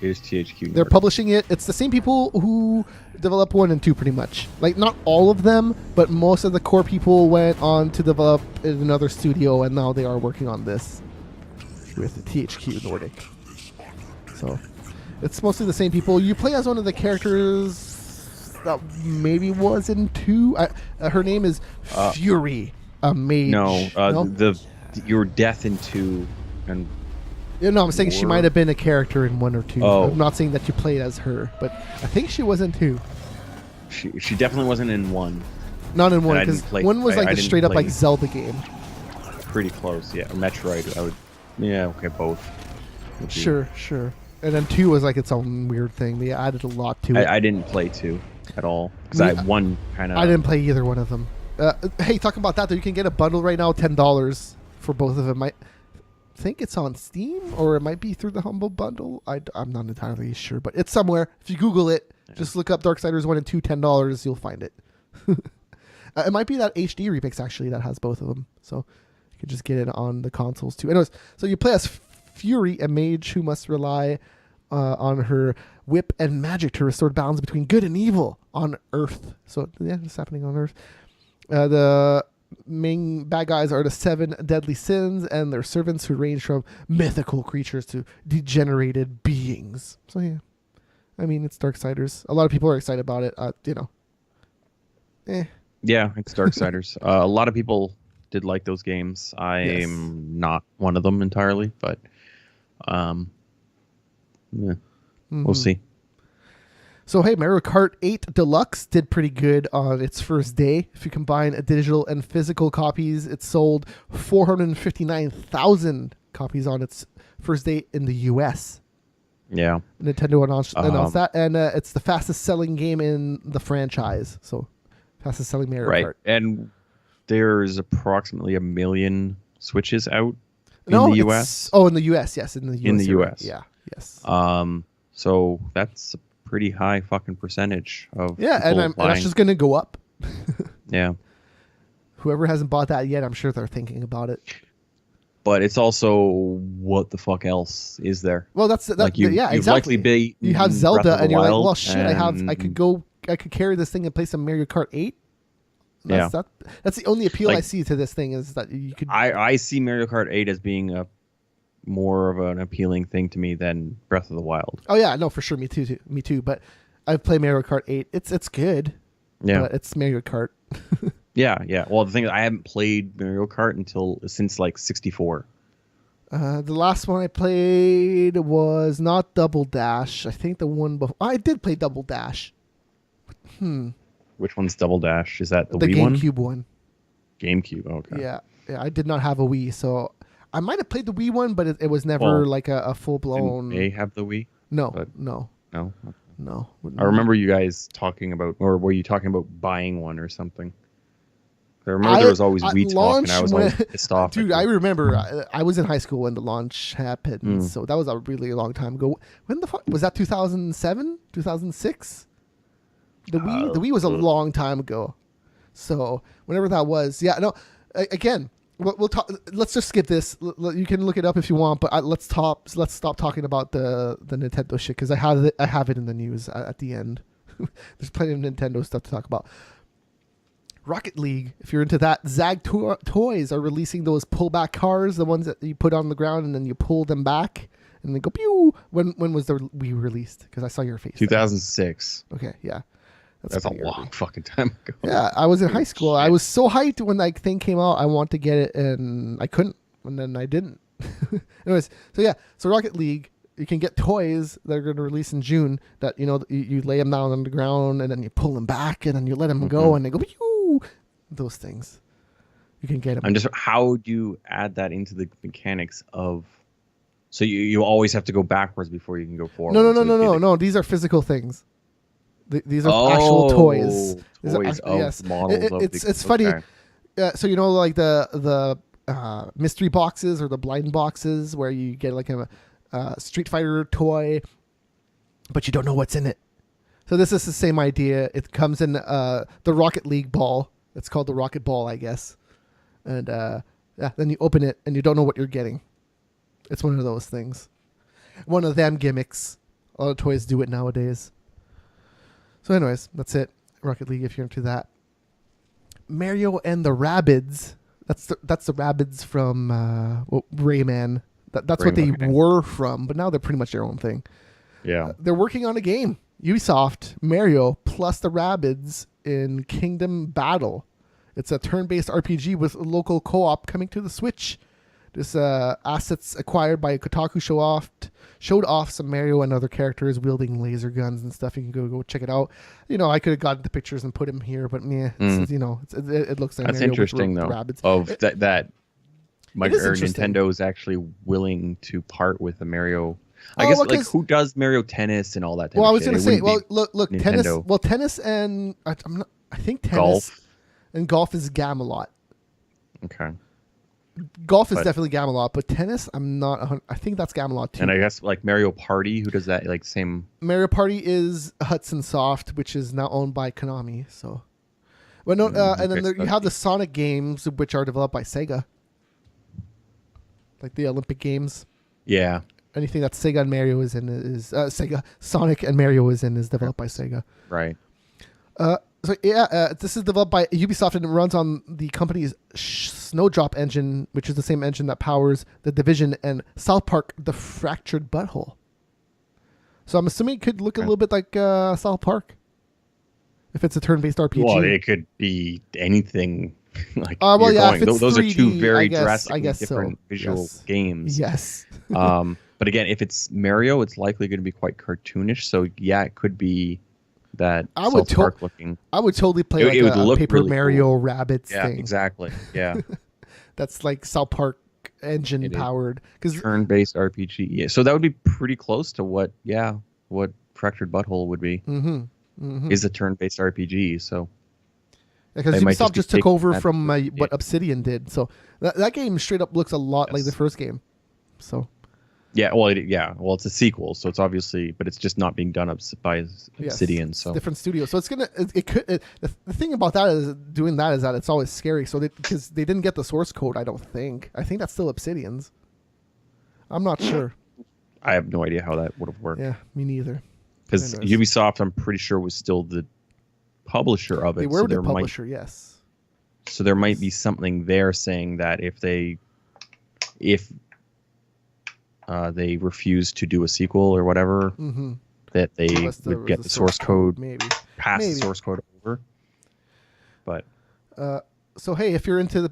It is THQ Nordic. They're publishing it. It's the same people who develop 1 and 2 pretty much. Like, not all of them, but most of the core people went on to develop in another studio, and now they are working on this with THQ Nordic. So, it's mostly the same people. You play as one of the characters that maybe was in 2. Her name is Fury, a mage. No, your death in 2, and I'm saying she might have been a character in 1 or 2. Oh. I'm not saying that you played as her, but I think she was in 2. She definitely wasn't in 1. Not in 1, because 1 was like a straight up like Zelda game. Pretty close, yeah. Metroid, I would. Yeah, okay, both. Sure. And then 2 was like its own weird thing. They added a lot to it. I didn't play 2 at all because I one kind of. I didn't play either one of them. Hey, talking about that, though, you can get a bundle right now, $10 for both of them. I think it's on Steam, or it might be through the Humble Bundle. I'm not entirely sure, but it's somewhere. If you Google it, just look up Darksiders 1 and 2, $10, you'll find it. It might be that HD remix, actually, that has both of them. So you can just get it on the consoles, too. Anyways, so you play as Fury, a mage who must rely on her whip and magic to restore balance between good and evil on Earth. So, yeah, it's happening on Earth. The main bad guys are the 7 deadly sins and their servants, who range from mythical creatures to degenerated beings. So, yeah. I mean, it's Darksiders. A lot of people are excited about it. Yeah, it's Darksiders. A lot of people did like those games. I'm not one of them entirely, but we'll see. So, hey, Mario Kart 8 Deluxe did pretty good on its first day. If you combine digital and physical copies, it sold 459,000 copies on its first day in the U.S. Yeah. Nintendo announced that, and it's the fastest selling game in the franchise. So, fastest selling Mario Kart. Right, and there's approximately 1 million Switches out in the U.S. Oh, in the U.S., yes, in the U.S. In the U.S. Yeah, yes. So that's a pretty high fucking percentage of and that's just going to go up. Yeah. Whoever hasn't bought that yet, I'm sure they're thinking about it. But it's also, what the fuck else is there? Well, that's like exactly. You have Zelda, and you're like, well, shit, and I could carry this thing and play some Mario Kart 8. That's the only appeal I see to this thing, is that you could. I see Mario Kart 8 as being a more of an appealing thing to me than Breath of the Wild. Oh yeah, no, for sure, me too. But I've played Mario Kart 8. It's good. Yeah, but it's Mario Kart. Yeah. Well, the thing is, I haven't played Mario Kart since like 64. The last one I played was not Double Dash. I think the one before I did play Double Dash. Which one's Double Dash? Is that the Wii GameCube one? GameCube. Okay. Yeah. I did not have a Wii, so I might have played the Wii one, but it was never Well, like a full blown. Didn't they have the Wii? No, but- no, No. no. I remember you guys talking about, or were you talking about buying one or something? I remember there was always at Wii talk, and I was always pissed off. Dude, I remember I was in high school when the launch happened, Mm. so that was a really long time ago. When the fuck was that? 2007, 2006. The Wii was a long time ago. So whenever that was, yeah. No, again, we'll talk. Let's just skip this. You can look it up if you want, but let's stop talking about the Nintendo shit because I have it in the news at the end. There's plenty of Nintendo stuff to talk about. Rocket League, if you're into that, Zag Toys are releasing those pullback cars, the ones that you put on the ground and then you pull them back and they go pew. When was the Wii released? Because I saw your face. 2006. Okay, yeah. That's a pretty long early. fucking time ago. Yeah, I was in high school. I Shit. was so hyped when that thing came out. I wanted to get it and I couldn't, and then I didn't. Anyways, so Rocket League, you can get toys that are going to release in June that, you lay them down on the ground and then you pull them back and then you let them go and they go pew. Those things. You can get them. How do you add that into the mechanics of, so you always have to go backwards before you can go forward? No. These are physical things. These are actual toys. These are Toys actual- of models of it's funny. okay. So like the mystery boxes or the blind boxes where you get like a Street Fighter toy, but you don't know what's in it. So this is the same idea. It comes in the Rocket League ball. It's called the Rocket Ball, I guess. And then you open it and you don't know what you're getting. It's one of those things. One of them gimmicks. A lot of toys do it nowadays. So anyways, that's it. Rocket League, if you're into that. Mario and the Rabbids. That's the Rabbids from Rayman. That's what they Rayman, okay. were from, but now they're pretty much their own thing. Yeah. They're working on a game. Ubisoft, Mario, plus the Rabbids in Kingdom Battle. It's a turn-based RPG with local co-op coming to the Switch. This assets acquired by Kotaku showed off some Mario and other characters wielding laser guns and stuff. You can go check it out. I could have gotten the pictures and put him here, but it looks like That's Mario interesting, with though. Rabbids. That interesting. Nintendo is actually willing to part with the Mario. I Oh, guess well, like 'cause- who does Mario Tennis and all that? Type Well, I of was shit? going to It say, wouldn't be look, Nintendo. tennis and I think tennis Golf. and golf is Gamelot. Okay. Golf is But- definitely Gamelot, but tennis, I'm not. I think that's Gamelot too. And I guess like Mario Party, who does that? Like same. Mario Party is Hudson Soft, which is now owned by Konami. So, and then okay, you have the Sonic games, which are developed by Sega, like the Olympic games. Yeah. Anything that Sega and Mario is in is Sega. Sonic and Mario is in is developed by Sega. Right. This is developed by Ubisoft and it runs on the company's Snowdrop engine, which is the same engine that powers The Division and South Park: The Fractured Butthole. So I'm assuming it could look a little bit like South Park, if it's a turn-based RPG. Well, it could be anything. Like Well, you're yeah, going. if it's Those are two 3D, very I guess drastically so. different visual Yes. games. Yes. But again, if it's Mario, it's likely going to be quite cartoonish. So yeah, it could be that I would South Park looking. I would totally play It like would a look Paper really Mario cool. Rabbids Yeah, thing. exactly. Yeah, That's like South Park engine It is. powered. Because turn-based RPG. Yeah, so that would be pretty close to what Fractured Butthole would be. Is a turn-based RPG. So because They might Ubisoft just be just took taking over that from to- what Obsidian did. So that game straight up looks a lot like the Yes. first game. So yeah, well, it's a sequel, so it's obviously, but it's just not being done by Obsidian. Yes, So different studio. So it's gonna. The thing about that is that it's always scary. So because they didn't get the source code, I don't think. I think that's still Obsidian's. I'm not sure. I have no idea how that would have worked. Yeah, me neither. Because Anyways. Ubisoft, I'm pretty sure, was still the publisher of it. They were so the there publisher. Yes. So there might be something there saying that if they refuse to do a sequel or whatever, that they Unless there would get was the a source code, maybe. pass Maybe. the source code over. But So hey, if you're into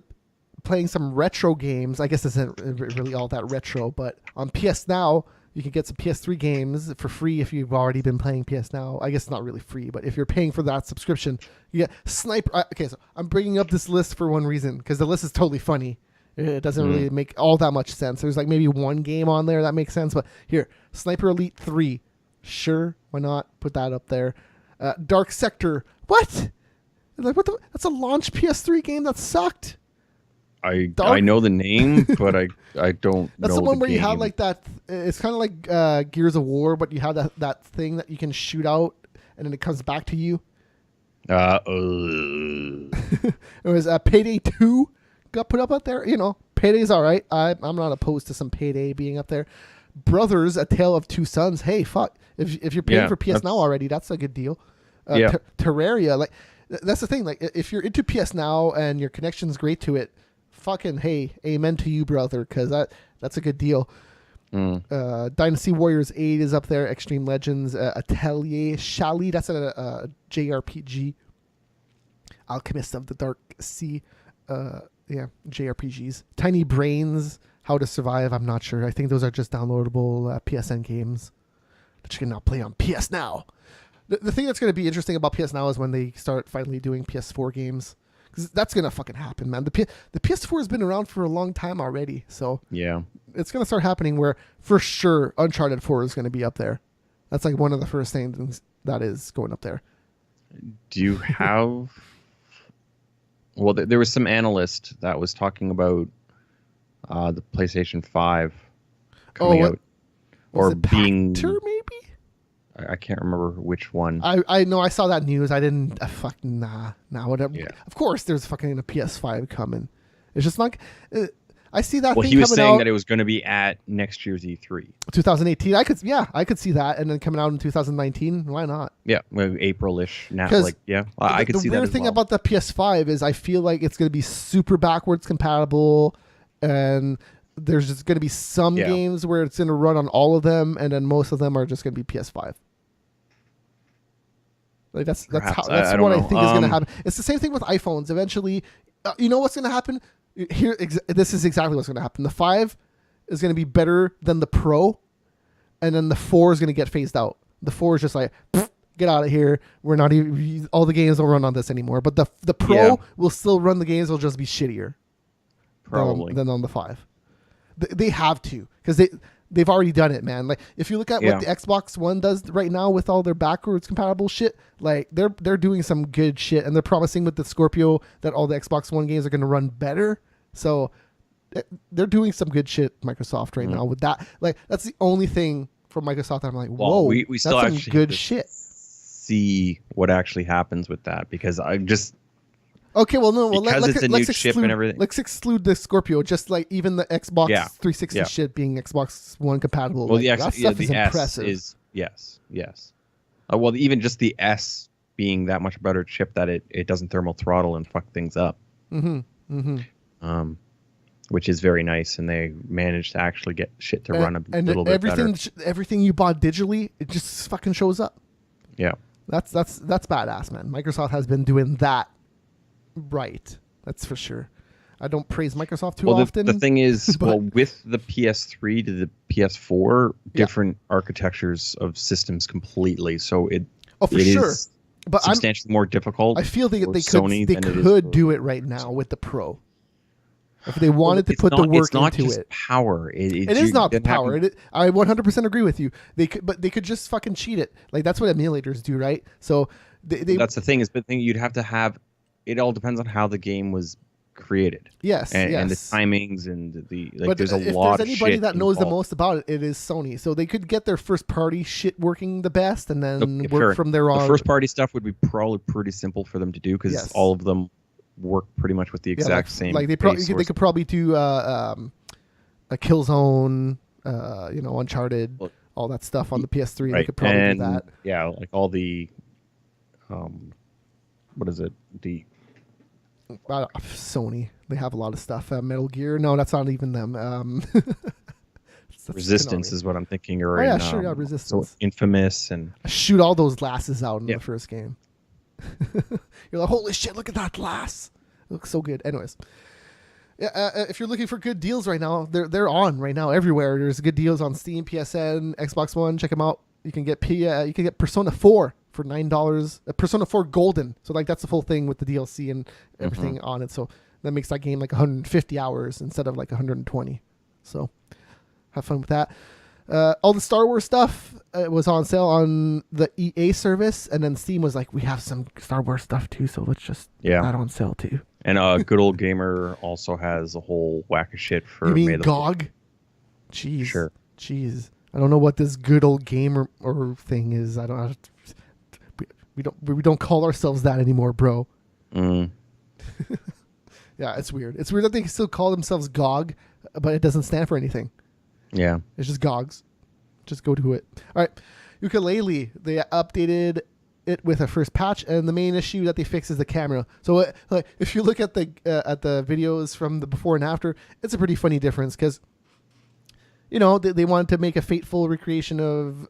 playing some retro games, I guess this isn't really all that retro, but on PS Now you can get some PS3 games for free if you've already been playing PS Now. I guess it's not really free, but if you're paying for that subscription, you get Sniper. Okay, so I'm bringing up this list for one reason, because the list is totally funny. It doesn't really make all that much sense. There's like maybe one game on there that makes sense, but here, Sniper Elite 3. Sure, why not put that up there? Dark Sector. What? Like what? That's a launch PS3 game that sucked. I know the name, but I don't. That's know the one the where you game. have like that. It's kind of like Gears of War, but you have that thing that you can shoot out, and then it comes back to you. It was Payday 2 got put up there. You know, Payday's all right. I'm not opposed to some Payday being up there. Brothers: A Tale of Two Sons. Hey, fuck. If you're paying for PS Now already, that's a good deal. Terraria, like that's the thing. Like if you're into PS Now and your connection's great to it, fucking hey, amen to you, brother, because that's a good deal. Dynasty Warriors 8 is up there. Extreme Legends, Atelier, Shali, that's a JRPG. Alchemist of the Dark Sea, JRPGs. Tiny Brains, How to Survive, I'm not sure. I think those are just downloadable PSN games that you can now play on PS Now. The thing that's going to be interesting about PS Now is when they start finally doing PS4 games. Because that's going to fucking happen, man. The PS4 has been around for a long time already. So yeah, it's going to start happening where, for sure, Uncharted 4 is going to be up there. That's like one of the first things that is going up there. Do you have... Well, there was some analyst that was talking about the PlayStation 5 coming out. Or being... Pactor, maybe? I can't remember which one. I know I saw that news. I didn't. Whatever. Yeah. Of course, there's fucking a PS5 coming. It's just like I see that. Well, thing he was coming saying out that it was going to be at next year's E3. 2018. I could see that, and then coming out in 2019. Why not? Yeah, well, April-ish. Now, I could see that. The weird thing about the PS5 is I feel like it's going to be super backwards compatible, and there's just going to be some games where it's going to run on all of them, and then most of them are just going to be PS5. Like that's what I think is going to happen. It's the same thing with iPhones. Eventually, you know what's going to happen? Here, this is exactly what's going to happen. The 5 is going to be better than the Pro, and then the 4 is going to get phased out. The 4 is just like, get out of here. We're not even, all the games don't run on this anymore. But the Pro will still run the games. It'll just be shittier, probably, than on the 5. They have to, because they've already done it, man. Like if you look at what the Xbox One does right now with all their backwards compatible shit, like they're doing some good shit, and they're promising with the Scorpio that all the Xbox One games are going to run better. So they're doing some good shit, Microsoft, right now with that. Like that's the only thing from Microsoft that I'm like, whoa, we still that's actually some good shit. See what actually happens with that, because I just. Okay, well, no, well, because it's a new chip and everything. Let's exclude the Scorpio, just like even the Xbox 360 shit being Xbox One compatible. Well, like, that stuff is impressive. S is yes. Well, even just the S being that much better chip that it doesn't thermal throttle and fuck things up. Which is very nice, and they managed to actually get shit to run a little bit better. Everything you bought digitally, it just fucking shows up. Yeah, that's badass, man. Microsoft has been doing that. Right, that's for sure. I don't praise Microsoft too often. The thing is, with the PS3 to the PS4, different architectures of systems completely. So it is substantially more difficult. I feel they could do it right now with the Pro. If they wanted to put the work it's not into just it. Power. It is not power. I 100% agree with you. They could just fucking cheat it. Like that's what emulators do, right? So that's the thing. Is the thing you'd have to have. It all depends on how the game was created. Yes, and the timings and but there's a lot of shit. If there's anybody that knows the involved. most about it, it is Sony. So they could get their first party shit working the best, and then work from there on. The first party stuff would be probably pretty simple for them to do, because all of them work pretty much with the exact same. Like they could probably do a Killzone, Uncharted, all that stuff on the PS3. Right. They could probably do that. Yeah, like all the, what is it? The Sony. They have a lot of stuff. Metal Gear. No, that's not even them. Resistance is what I'm thinking. Or Resistance. So Infamous and shoot all those glasses out in the first game. You're like, holy shit! Look at that glass. It looks so good. Anyways, if you're looking for good deals right now, they're on right now everywhere. There's good deals on Steam, PSN, Xbox One. Check them out. You can get Persona 4 for $9. Persona 4 Golden. So like that's the full thing with the DLC and everything on it. So That makes that game like 150 hours instead of like 120. So have fun with that. All the Star Wars stuff was on sale on the EA service, and then Steam was like, we have some Star Wars stuff too, so let's just put that on sale too. And Good Old Gamer also has a whole whack of shit for You mean May the GOG? Jeez. Sure. Jeez. I don't know what this Good Old Gamer or thing is. I don't. We don't call ourselves that anymore, bro. Mm. Yeah, it's weird. It's weird that they still call themselves GOG, but it doesn't stand for anything. Yeah. It's just GOGs. Just go to it. All right. Ukulele, they updated it with a first patch, and the main issue that they fixed is the camera. So like, if you look at the videos from the before and after, it's a pretty funny difference because, you know, they wanted to make a fateful recreation of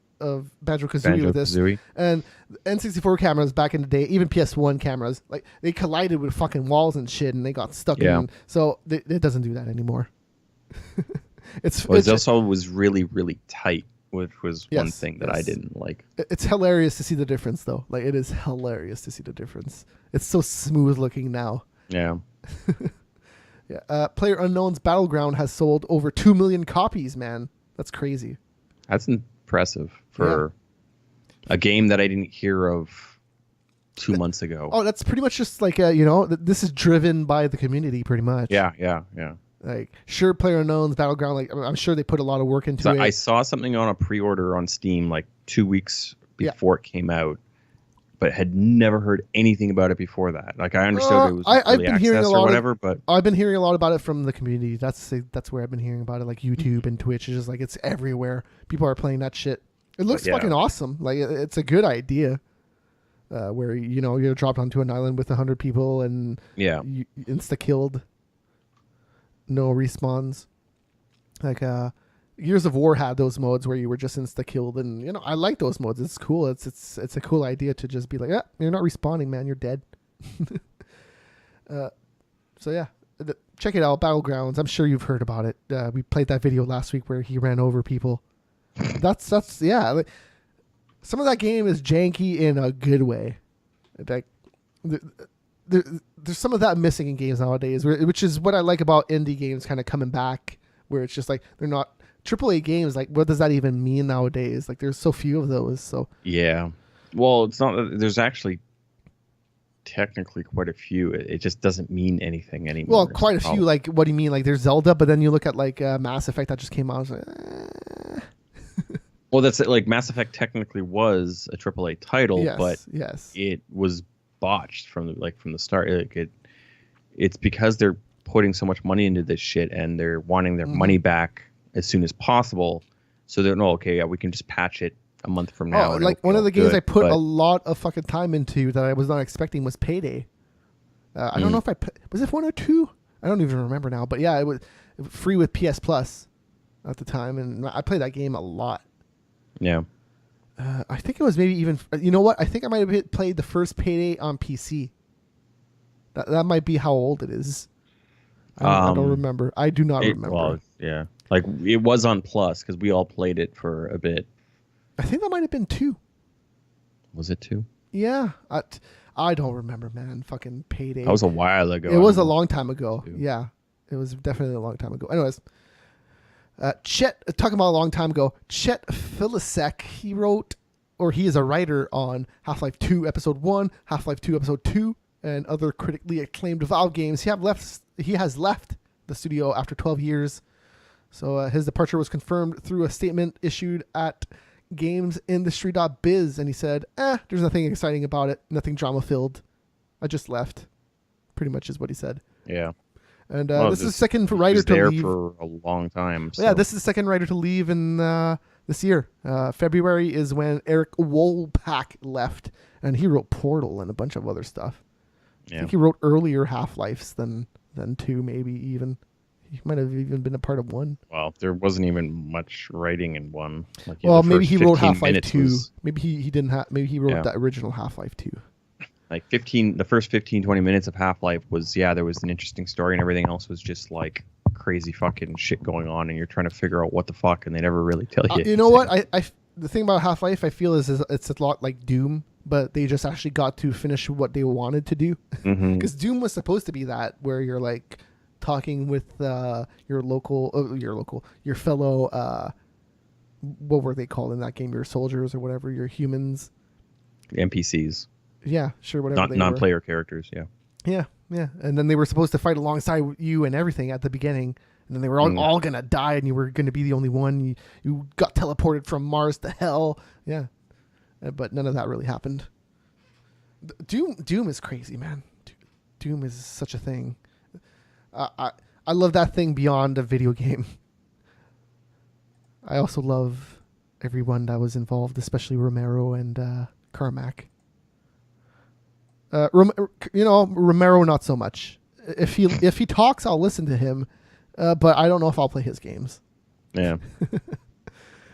Banjo-Kazooie with this. And N64 cameras back in the day, even PS1 cameras, like they collided with fucking walls and shit, and they got stuck in. So it doesn't do that anymore. It also was really, really tight, which was one thing that I didn't like. It's hilarious to see the difference, though. Like, it is hilarious to see the difference. It's so smooth looking now. Yeah. Yeah. PlayerUnknown's Battleground has sold over 2 million copies, man. That's crazy. That's impressive for a game that I didn't hear of 2 months ago. Oh, that's pretty much just like, you know, this is driven by the community pretty much. Yeah. Like, sure, PlayerUnknown's Battleground, like, I'm sure they put a lot of work into it. I saw something on a pre-order on Steam like 2 weeks before it came out, but had never heard anything about it before that. Like, I understood it was I've been hearing a lot or whatever, but I've been hearing a lot about it from the community. That's where I've been hearing about it, like YouTube and Twitch. It's just like, it's everywhere. People are playing that shit. It looks fucking awesome. Like, it's a good idea. Where, you know, you're dropped onto an island with 100 people and you insta-killed. No respawns. Like Gears of War had those modes where you were just insta killed, and you know, I like those modes. It's cool. It's a cool idea to just be like, you're not respawning, man. You're dead. So yeah, check it out. Battlegrounds. I'm sure you've heard about it. We played that video last week where he ran over people. That's Like, some of that game is janky in a good way. Like, there's some of that missing in games nowadays, which is what I like about indie games kind of coming back, where it's just like they're not AAA games. Like, what does that even mean nowadays? Like, there's so few of those. So yeah, well, it's not. There's actually technically quite a few. It just doesn't mean anything anymore. Well, quite a few. Like, what do you mean? Like, there's Zelda, but then you look at like Mass Effect that just came out. I was like, Well, that's it. Like, Mass Effect technically was a AAA title, but it was botched from the start. Like, it's because they're putting so much money into this shit and they're wanting their money back as soon as possible. So they're we can just patch it a month from now. Like, one of the games I put a lot of fucking time into that I was not expecting was Payday. I don't know if was it 1 or 2? I don't even remember now. But yeah, it was free with PS Plus at the time, and I played that game a lot. Yeah. I think it was maybe even. You know what? I think I might have played the first Payday on PC. That might be how old it is. I don't remember. I do not remember. Well, yeah, like it was on Plus because we all played it for a bit. I think that might have been 2. Was it 2? Yeah, I don't remember, man. Fucking Payday. That was a while ago. It was a long time ago. 2. Yeah, it was definitely a long time ago. Anyways. Talking about a long time ago, Chet Filisek, he is a writer on Half-Life 2 Episode 1, Half-Life 2 Episode 2, and other critically acclaimed Valve games. He has left the studio after 12 years. So his departure was confirmed through a statement issued at gamesindustry.biz, and he said, there's nothing exciting about it, nothing drama-filled. I just left, pretty much is what he said. Yeah. And this is the second writer to leave for a long time. So. Yeah, this is the second writer to leave in this year. February is when Eric Wolpak left, and he wrote Portal and a bunch of other stuff. Yeah. I think he wrote earlier Half-Lives than 2, maybe even. He might have even been a part of 1. Well, there wasn't even much writing in 1. Like, maybe he wrote Half-Life 2. Maybe he didn't have. Maybe he wrote the original Half-Life 2. Like the first 15-20 minutes of Half-Life was there was an interesting story, and everything else was just like crazy fucking shit going on, and you're trying to figure out what the fuck, and they never really tell you. You know what? The thing about Half-Life I feel is it's a lot like Doom, but they just actually got to finish what they wanted to do. Mhm. Because Doom was supposed to be that, where you're like talking with your fellow, what were they called in that game? Your soldiers or whatever, your humans. NPCs, Yeah, sure, whatever not they non-player characters. Yeah. Yeah, yeah. And then they were supposed to fight alongside you and everything at the beginning. And then they were all going to die and you were going to be the only one. You got teleported from Mars to hell. Yeah. But none of that really happened. Doom is crazy, man. Doom is such a thing. I love that thing beyond a video game. I also love everyone that was involved, especially Romero and Carmack. Romero not so much. If he talks, I'll listen to him, but I don't know if I'll play his games. Yeah.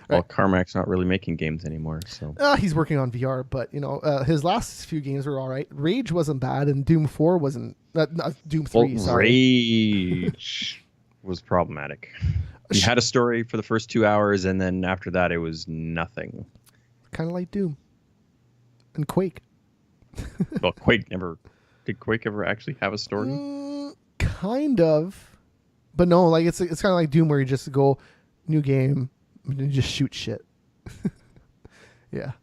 Well, Carmack's not really making games anymore, so He's working on VR, but his last few games were all right. Rage wasn't bad, and Doom 4 wasn't. Not Doom 3. Sorry. Rage was problematic. You had a story for the first 2 hours, and then after that, it was nothing. Kind of like Doom and Quake. Well, did Quake ever actually have a story? Kind of, but no. Like it's kind of like Doom, where you just go new game and you just shoot shit. Yeah.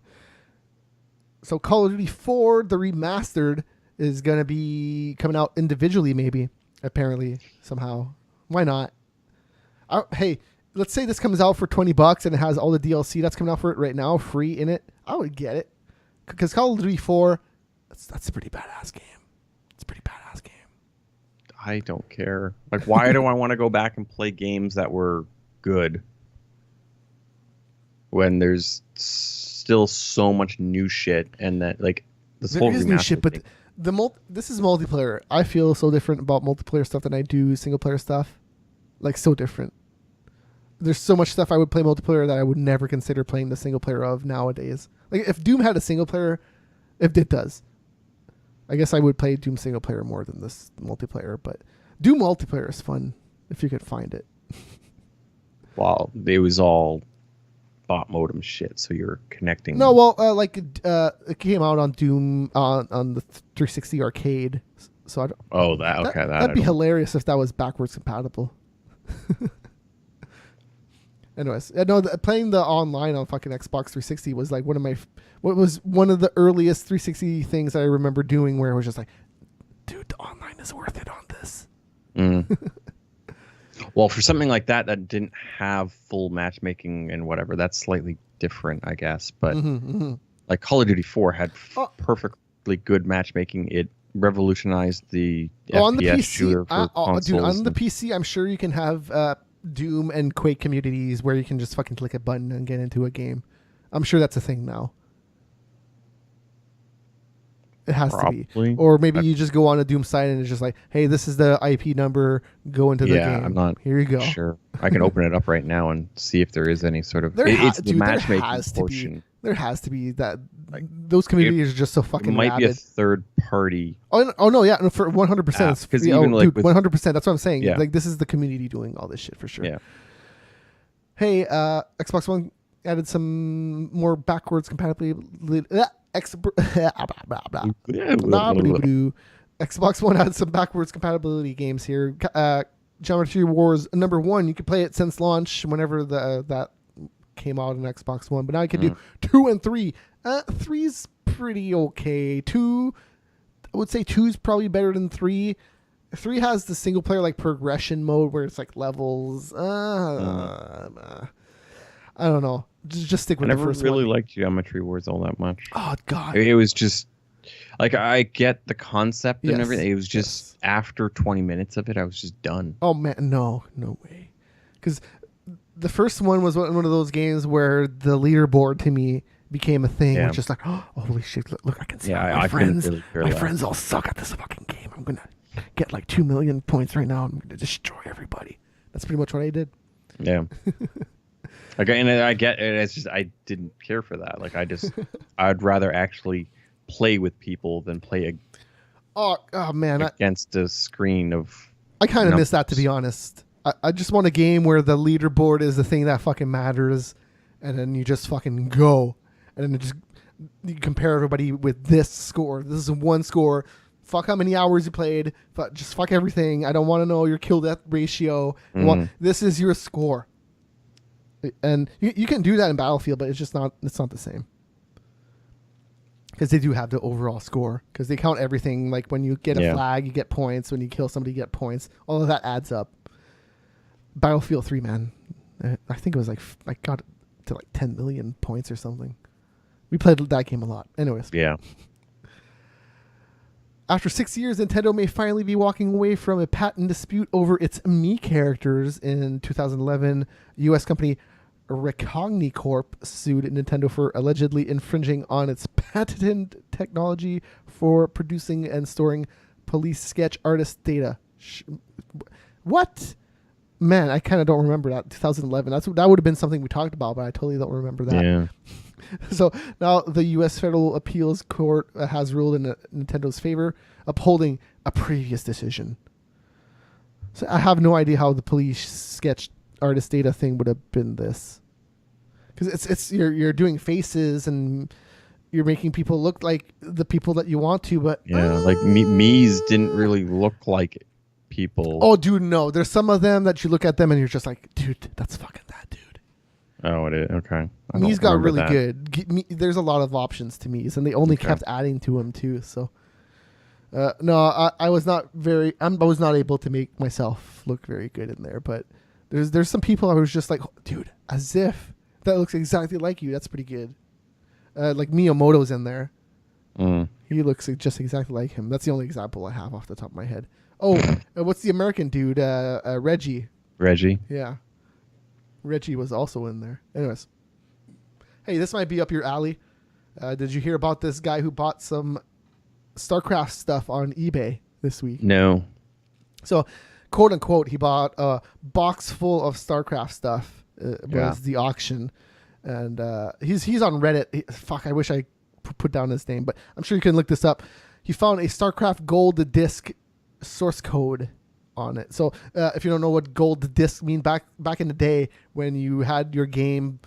So Call of Duty 4, the remastered, is gonna be coming out individually, maybe. Apparently, somehow. Why not? Hey, let's say this comes out for $20 and it has all the DLC that's coming out for it right now, free in it. I would get it, because Call of Duty 4. That's a pretty badass game. It's a pretty badass game. I don't care. Like, why do I want to go back and play games that were good when there's still so much new shit, and that like this There whole is new remaster shit, but thing. this is multiplayer. I feel so different about multiplayer stuff than I do single player stuff. Like, so different. There's so much stuff I would play multiplayer that I would never consider playing the single player of nowadays. Like, if Doom had a single player, if it does, I guess I would play Doom single player more than this multiplayer, but Doom multiplayer is fun if you could find it. Well, it was all bot modem shit, so you're connecting. No, well, it came out on Doom on the 360 arcade, so I don't. Oh, that'd be hilarious if that was backwards compatible. Anyways, no, playing the online on fucking Xbox 360 was like one of the earliest 360 things I remember doing, where it was just like, dude, the online is worth it on this. Well, for something like that didn't have full matchmaking and whatever, that's slightly different, I guess. But like Call of Duty 4 had perfectly good matchmaking. It revolutionized the FPS on the PC, shooter for consoles. Dude, on the PC, I'm sure you can have Doom and Quake communities where you can just fucking click a button and get into a game. I'm sure that's a thing now. It has to be. Or maybe you just go on a Doom site and it's just like, hey, this is the IP number. Go into the game. Yeah, I'm not Here you go. Sure. I can open it up right now and see if there is any sort of... It's the matchmaking portion. There has to be that. Those communities are just so fucking It might rabid. be a third party. Oh no, yeah, no, for 100%. It's because free. even like dude, 100%. That's what I'm saying. Yeah. Like, this is the community doing all this shit for sure. Yeah. Hey, Xbox One added some more backwards compatibility. Xbox One had some backwards compatibility games here. Geometry Wars number 1. You could play it since launch, whenever that came out on Xbox One. But now you can do 2 and 3. 3's pretty okay. 2, I would say 2's probably better than 3. 3 has the single player like progression mode where it's like levels. I don't know. Just stick with the first one. I never really liked Geometry Wars all that much. Oh god. It was just like, I get the concept and everything. It was just after 20 minutes of it, I was just done. Oh man, no way. Because the first one was one of those games where the leaderboard to me became a thing. Yeah. It's just like, oh, holy shit! Look, I can see Yeah, my I friends. really care My that. friends all suck at this fucking game. I'm gonna get like 2 million points right now. I'm gonna destroy everybody. That's pretty much what I did. Yeah. Okay, and I get it. It's just I didn't care for that. Like, I'd rather actually play with people than play Oh man, against a screen of. I kind of miss that, to be honest. I just want a game where the leaderboard is the thing that fucking matters, and then you just fucking go, and then you compare everybody with this score. This is one score. Fuck how many hours you played. Just fuck everything. I don't want to know your kill death ratio. This is your score. And you can do that in Battlefield, but it's not the same. Because they do have the overall score. Because they count everything. Like when you get a flag, you get points. When you kill somebody, you get points. All of that adds up. Battlefield 3, man. I think it was like I got to like 10 million points or something. We played that game a lot. Anyways. Yeah. After 6 years, Nintendo may finally be walking away from a patent dispute over its Mii characters. In 2011, U.S. company Recogni Corp sued Nintendo for allegedly infringing on its patented technology for producing and storing police sketch artist data. What? Man, I kind of don't remember that. 2011. That would have been something we talked about, but I totally don't remember that. Yeah. So now the U.S. Federal Appeals Court has ruled in Nintendo's favor, upholding a previous decision. So I have no idea how the police sketch artist data thing would have been this, because it's you're doing faces and you're making people look like the people that you want to, but like Mii's didn't really look like people. Oh, dude, no. There's some of them that you look at them and you're just like, dude, that's fucking that dude. Oh, it is okay. Mii's got really good. There's a lot of options to Mii's, and they only kept adding to them too. So, no, I was not able to make myself look very good in there. But there's some people I was just like, dude, as if that looks exactly like you. That's pretty good. Like Miyamoto's in there. He looks just exactly like him. That's the only example I have off the top of my head. Oh, what's the American dude? Reggie. Reggie. Yeah. Reggie was also in there. Anyways. Hey, this might be up your alley. Did you hear about this guy who bought some StarCraft stuff on eBay this week? No. So, quote unquote, he bought a box full of StarCraft stuff. Was the auction. And he's on Reddit. Fuck, I wish I put down his name, but I'm sure you can look this up. He found a StarCraft Gold disc source code on it. So if you don't know what gold disc mean, back in the day when you had your game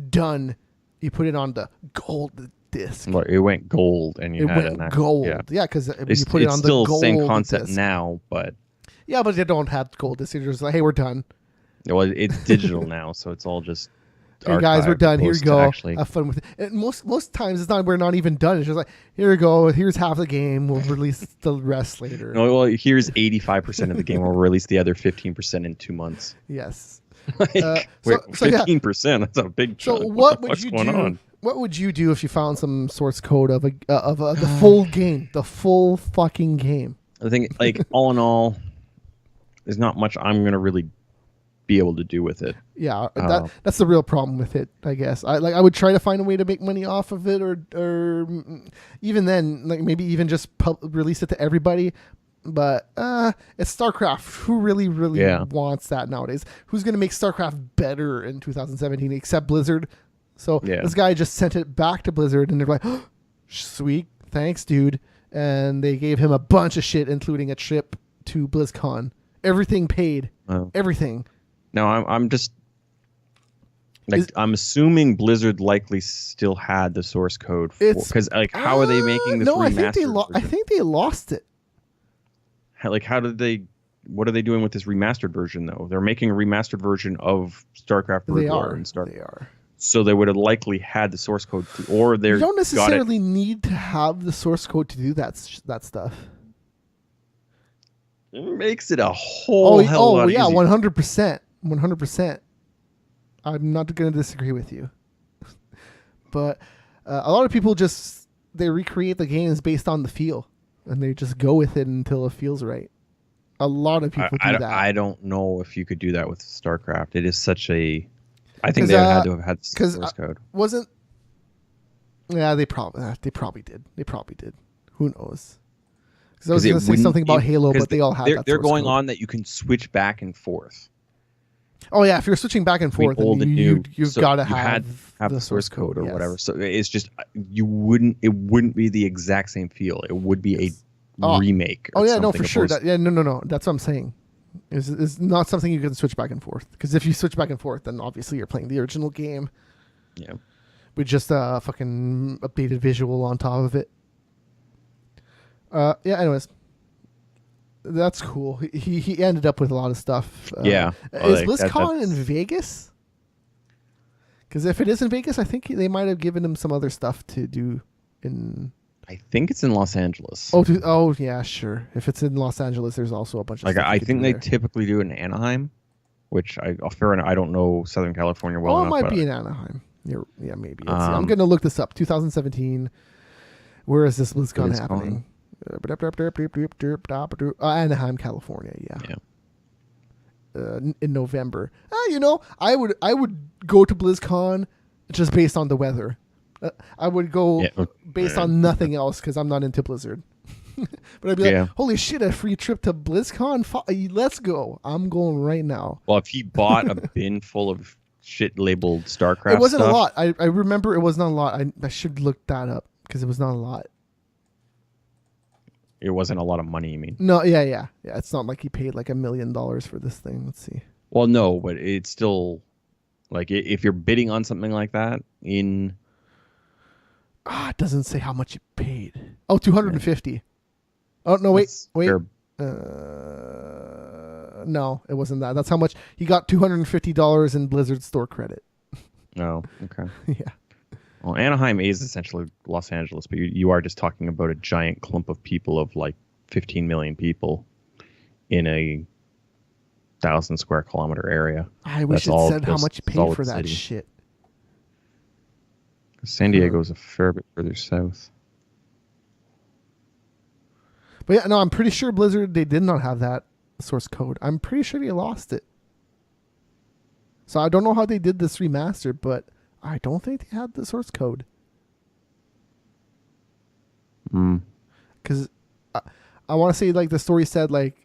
done, you put it on the gold disc. Well, it went gold, and you had went gold. Yeah, because you put it on the gold. It's still the same concept disc. now, but but they don't have gold discs. They're just like, hey, we're done. Well, it's digital now, so it's all just. Hey guys, we're done. Here you go. Have fun with it. And most times we're not even done. It's just like, here we go. Here's half the game. We'll release the rest later. No, well, here's 85% of the game. We'll release the other 15% in 2 months. Yes. Wait, 15%? That's a big chunk. So what would you do? What would you do if you found some source code of the full game, the full fucking game? I think, like, all in all, there's not much I'm gonna really be able to do with it. Yeah, that's the real problem with it, I guess. I would try to find a way to make money off of it, or even then, like maybe even just release it to everybody. But it's StarCraft. Who really wants that nowadays? Who's going to make StarCraft better in 2017 except Blizzard? So this guy just sent it back to Blizzard, and they're like, oh, sweet, thanks, dude. And they gave him a bunch of shit, including a trip to BlizzCon. Everything paid. Everything. No, I'm just like I'm assuming Blizzard likely still had the source code because like how are they making this remastered? I think they lost it. What are they doing with this remastered version though? They're making a remastered version of StarCraft Brood War and StarCraft. They are. So they would have likely had the source code or they don't necessarily need to have the source code to do that stuff. It makes it a whole hell lot easier. 100%. 100%. I'm not going to disagree with you. But a lot of people they recreate the games based on the feel, and they just go with it until it feels right. A lot of people do that. I don't know if you could do that with StarCraft. It is such a... I think they had to have had the source code. Wasn't... Yeah, they probably did. They probably did. Who knows? Because I was going to say something about Halo, but they all have that. They're going on that you can switch back and forth. Oh yeah, if you're switching back and forth, you've got to have the source code or whatever. So it's just it wouldn't be the exact same feel. It would be a remake. Oh yeah, no, for sure. No. That's what I'm saying. It's not something you can switch back and forth. Because if you switch back and forth, then obviously you're playing the original game. Yeah. with just a fucking updated visual on top of it. Yeah. Anyways, that's cool. He ended up with a lot of stuff. Yeah. Is BlizzCon in Vegas? Because if it is in Vegas, I think they might have given him some other stuff to do in. I think it's in Los Angeles. Oh yeah, sure. If it's in Los Angeles, there's also a bunch of stuff I think they there. typically do it in Anaheim, which I don't know Southern California well enough. Oh, it might be in Anaheim. Yeah, maybe. I'm gonna look this up. 2017. Where is this BlizzCon happening? Anaheim, California. Yeah. In November. I would go to BlizzCon just based on the weather. I would go based on nothing else because I'm not into Blizzard. But I'd be like, holy shit, a free trip to BlizzCon? Let's go. I'm going right now. Well, if he bought a bin full of shit labeled StarCraft it wasn't stuff, a lot. I remember it was not a lot. I should look that up because it was not a lot. It wasn't a lot of money, you mean? No, yeah. It's not like he paid like $1 million for this thing. Let's see. Well, no, but it's still like if you're bidding on something like that in. It doesn't say how much he paid. Oh, 250. Oh no, wait. No, it wasn't that. That's how much he got. $250 in Blizzard store credit. Oh, okay. Yeah. Well, Anaheim is essentially Los Angeles, but you are just talking about a giant clump of people of like 15 million people in a 1,000 square kilometer area. I wish it said how much you paid for that shit. San Diego's a fair bit further south. But yeah, no, I'm pretty sure Blizzard, they did not have that source code. I'm pretty sure they lost it. So I don't know how they did this remaster, but I don't think they had the source code. Because I want to say, like, the story said, like,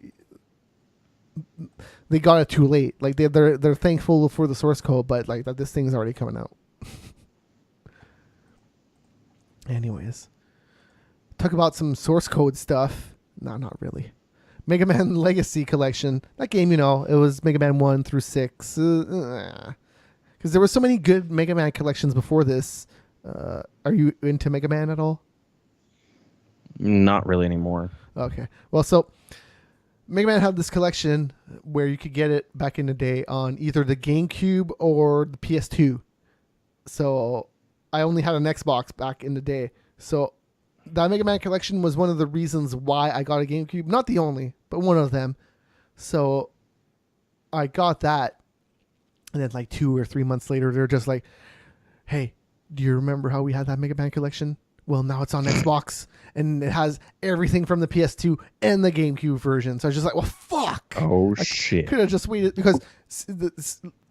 they got it too late. Like, they're thankful for the source code, but, like, that this thing's already coming out. Anyways, talk about some source code stuff. No, not really. Mega Man Legacy Collection. That game, it was Mega Man 1 through 6. Because there were so many good Mega Man collections before this. Are you into Mega Man at all? Not really anymore. Okay. Well, so Mega Man had this collection where you could get it back in the day on either the GameCube or the PS2. So I only had an Xbox back in the day. So that Mega Man collection was one of the reasons why I got a GameCube. Not the only, but one of them. So I got that. And then like 2 or 3 months later, they're just like, hey, do you remember how we had that Mega Man collection? Well, now it's on Xbox. And it has everything from the PS2 and the GameCube version. So I was just like, well, fuck. Oh, shit. Could have just waited because,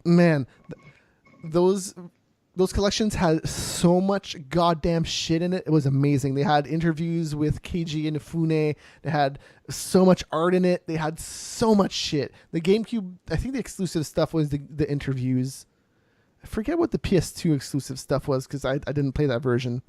man, those collections had so much goddamn shit in it. It was amazing. They had interviews with Keiji Inafune. They had so much art in it. They had so much shit. The GameCube, I think the exclusive stuff was the interviews. I forget what the PS2 exclusive stuff was because I didn't play that version.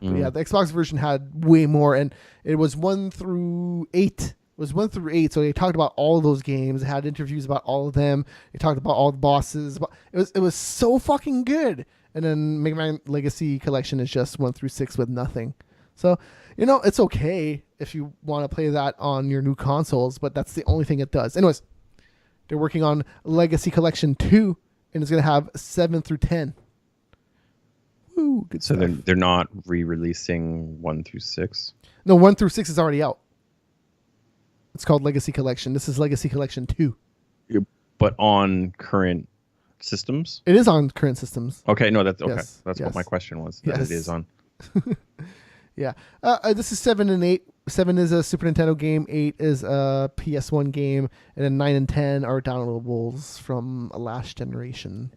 But yeah, the Xbox version had way more, and it was 1 through 8. It was 1 through 8, so they talked about all of those games. They had interviews about all of them. They talked about all the bosses. It was so fucking good. And then Mega Man Legacy Collection is just 1 through 6 with nothing. So, it's okay if you want to play that on your new consoles, but that's the only thing it does. Anyways, they're working on Legacy Collection 2, and it's going to have 7 through 10. Woo, good so stuff. they're not re-releasing 1 through 6? No, 1 through 6 is already out. It's called Legacy Collection. This is Legacy Collection 2. But on current systems? It is on current systems. Okay, no, that's okay. Yes, That's yes. what my question was. That Yes. it is on. Yeah. This is 7 and 8. 7 is a Super Nintendo game. 8 is a PS1 game. And then 9 and 10 are downloadables from a last generation.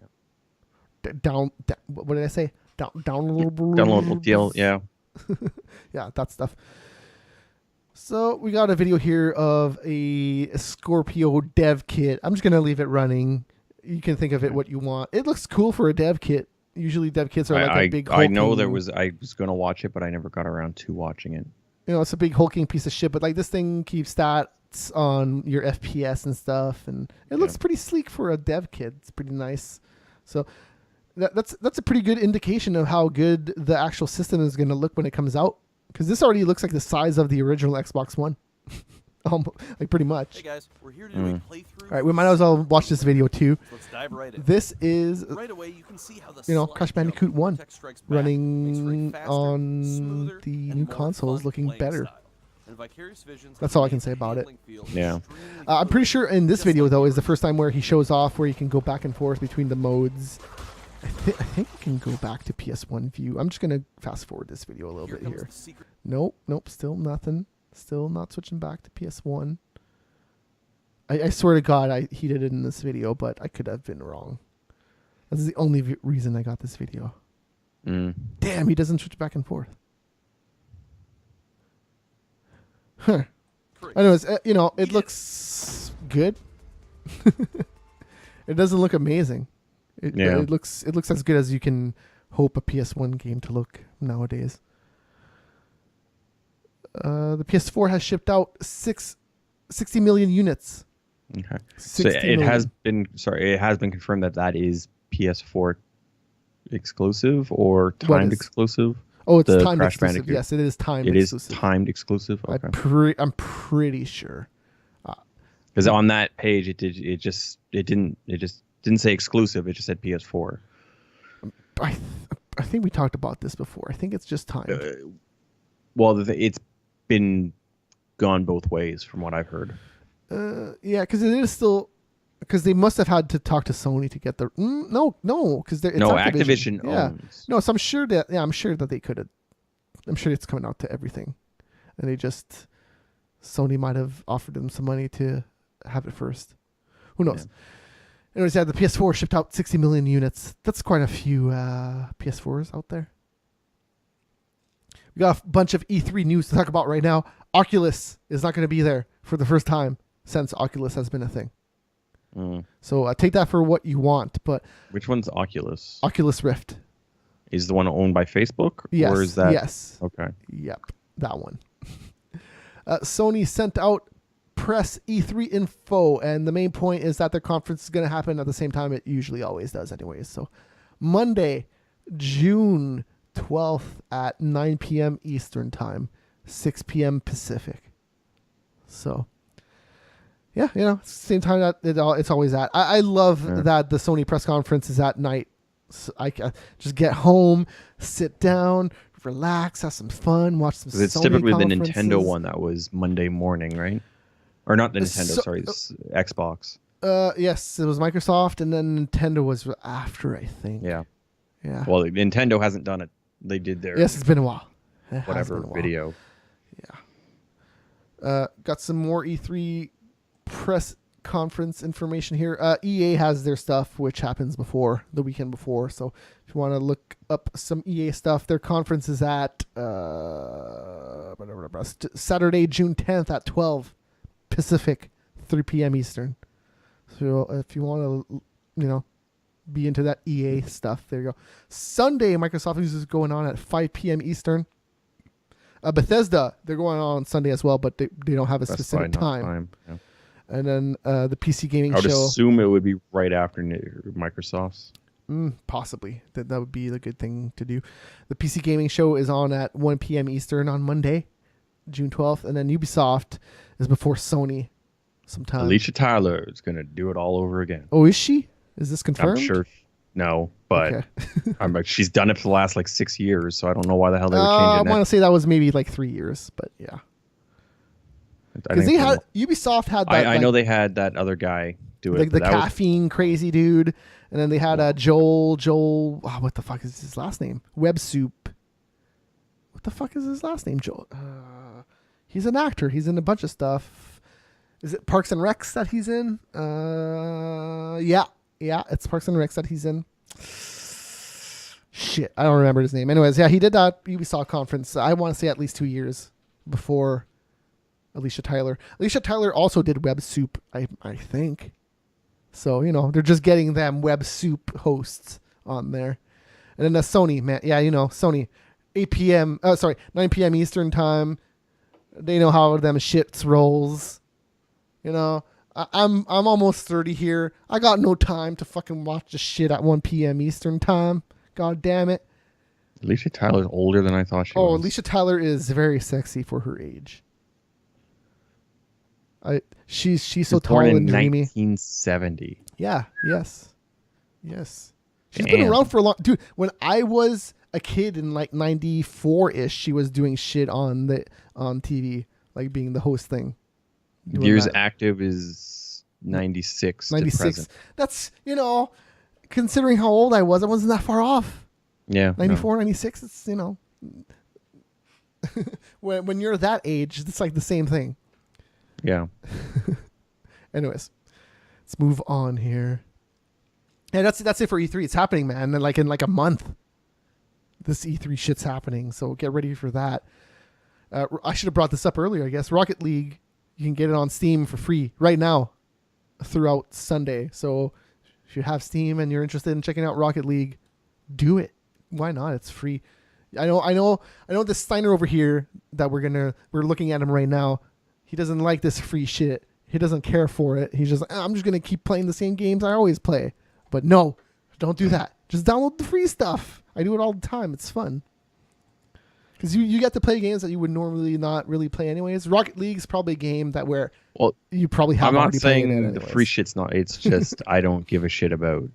What did I say? Downloadable deal, yeah. Yeah, that stuff. So we got a video here of a Scorpio dev kit. I'm just going to leave it running. You can think of it what you want. It looks cool for a dev kit. Usually dev kits are like a big hulking... I know I was going to watch it, but I never got around to watching it. It's a big hulking piece of shit, but like this thing keeps stats on your FPS and stuff, and it looks pretty sleek for a dev kit. It's pretty nice. So that's a pretty good indication of how good the actual system is going to look when it comes out. Because this already looks like the size of the original Xbox One. Like pretty much. Hey guys, we're here to do a playthrough. All right, we might as well watch this video too. So let's dive right in. This is, Right away, you can see how the Crash slide Bandicoot jump 1 Tech Strikes Back makes for a running faster, on smoother, the and new more consoles, fun looking playing better. style. And Vicarious Visions That's all I can makes say about it. handling feel Yeah. extremely I'm pretty fluid, sure in this just video like though the is the first time where he shows off where you can go back and forth between the modes. I think you can go back to PS1 view. I'm just gonna fast forward this video a little Here bit comes here. the secret. Nope, still nothing. Still not switching back to PS1. I swear to God, he did it in this video, but I could have been wrong. This is the only reason I got this video. Damn, he doesn't switch back and forth. Huh. Anyways, it looks good. It doesn't look amazing. It looks as good as you can hope a PS1 game to look nowadays. The PS4 has shipped out 60 million units. Okay. So it has been confirmed that is PS4 exclusive or timed exclusive. Oh, it's the timed Crash exclusive. Bandicoot. Yes, it is timed It exclusive. is timed exclusive. Okay. I'm pretty sure. Because on that page it just didn't say exclusive. It just said PS4. I think we talked about this before. I think it's just timed. Well, it's been gone both ways from what I've heard. Yeah, because it is still, because they must have had to talk to Sony to get the no, because it's Activision owns. No, so I'm sure that they could have. I'm sure it's coming out to everything, and Sony might have offered them some money to have it first. Who knows? Yeah. Anyways, the PS4 shipped out 60 million units. That's quite a few PS4s out there. We got a bunch of E3 news to talk about right now. Oculus is not going to be there for the first time since Oculus has been a thing. So take that for what you want. But which one's Oculus? Oculus Rift is the one owned by Facebook. Yes. Or is that? Yes. Okay. Yep, that one. Sony sent out press E3 info, and the main point is that their conference is going to happen at the same time it usually always does, anyways. So Monday, June 12th at 9 p.m. Eastern time, 6 p.m. Pacific. So, yeah, same time that it's always at. I love that the Sony press conference is at night. So I can just get home, sit down, relax, have some fun, watch some Sony it's typically the conferences. Nintendo one that was Monday morning, right? Or not the Nintendo, sorry, Xbox. Yes, it was Microsoft, and then Nintendo was after, I think. Yeah. Well, Nintendo hasn't done it. They did their yes, it's been a while. video. Yeah. Got some more E3 press conference information here. EA has their stuff, which happens the weekend before. So if you want to look up some EA stuff, their conference is at Saturday, June 10th at 12 Pacific, 3 p.m. Eastern. So if you want to, be into that EA stuff, there you go. Sunday, Microsoft news is going on at 5 p.m. Eastern. Bethesda, they're going on Sunday as well, but they don't have a specific time. Yeah. And then the PC gaming I would show. assume it would be right after Microsoft's. Possibly. That would be the good thing to do. The PC gaming show is on at 1 p.m. Eastern on Monday, June 12th. And then Ubisoft is before Sony sometime. Alicia Tyler is going to do it all over again. Oh, is she? Is this confirmed? I'm sure. No, but okay. She's done it for the last 6 years, so I don't know why the hell they would change it. I want to say that was maybe 3 years, but yeah. Because Ubisoft had that. I know they had that other guy do it. The caffeine crazy dude, and then they had Joel. What the fuck is his last name? Web Soup. What the fuck is his last name? Joel. He's an actor. He's in a bunch of stuff. Is it Parks and Recs that he's in? Yeah, it's Parks and Recs that he's in. Shit, I don't remember his name. Anyways, yeah, he did that Ubisoft conference. I want to say at least 2 years before Alicia Tyler. Alicia Tyler also did Web Soup, I think. So, they're just getting them Web Soup hosts on there. And then the Sony, man. Yeah, Sony. 9 p.m. Eastern time. They know how them shits rolls. I'm almost 30 here. I got no time to fucking watch this shit at 1 p.m. Eastern time. God damn it. Alicia Tyler's older than I thought she was. Oh, Alicia Tyler is very sexy for her age. She's so tall born in and dreamy. 1970. Yeah. Yes. She's Damn. been around for a long. Dude, when I was a kid in like 94-ish, she was doing shit on TV, like being the host thing. Doing Years that. active is 96. 96. To present. That's, considering how old I wasn't that far off. Yeah. 94, 96, it's, when you're that age, it's like the same thing. Yeah. Anyways, let's move on here. Yeah, that's it for E3. It's happening, man. And in like a month, this E3 shit's happening. So get ready for that. I should have brought this up earlier, I guess. Rocket League, you can get it on Steam for free right now throughout Sunday. So if you have Steam and you're interested in checking out Rocket League, do it. Why not? It's free. I know this Steiner over here that we're looking at him right now. He doesn't like this free shit. He doesn't care for it. He's just like, I'm just going to keep playing the same games I always play. But no, don't do that. Just download the free stuff. I do it all the time. It's fun. Because you get to play games that you would normally not really play anyways. Rocket League's probably a game that you probably have I'm not already played it saying the anyways. free shit's not. It's just I don't give a shit about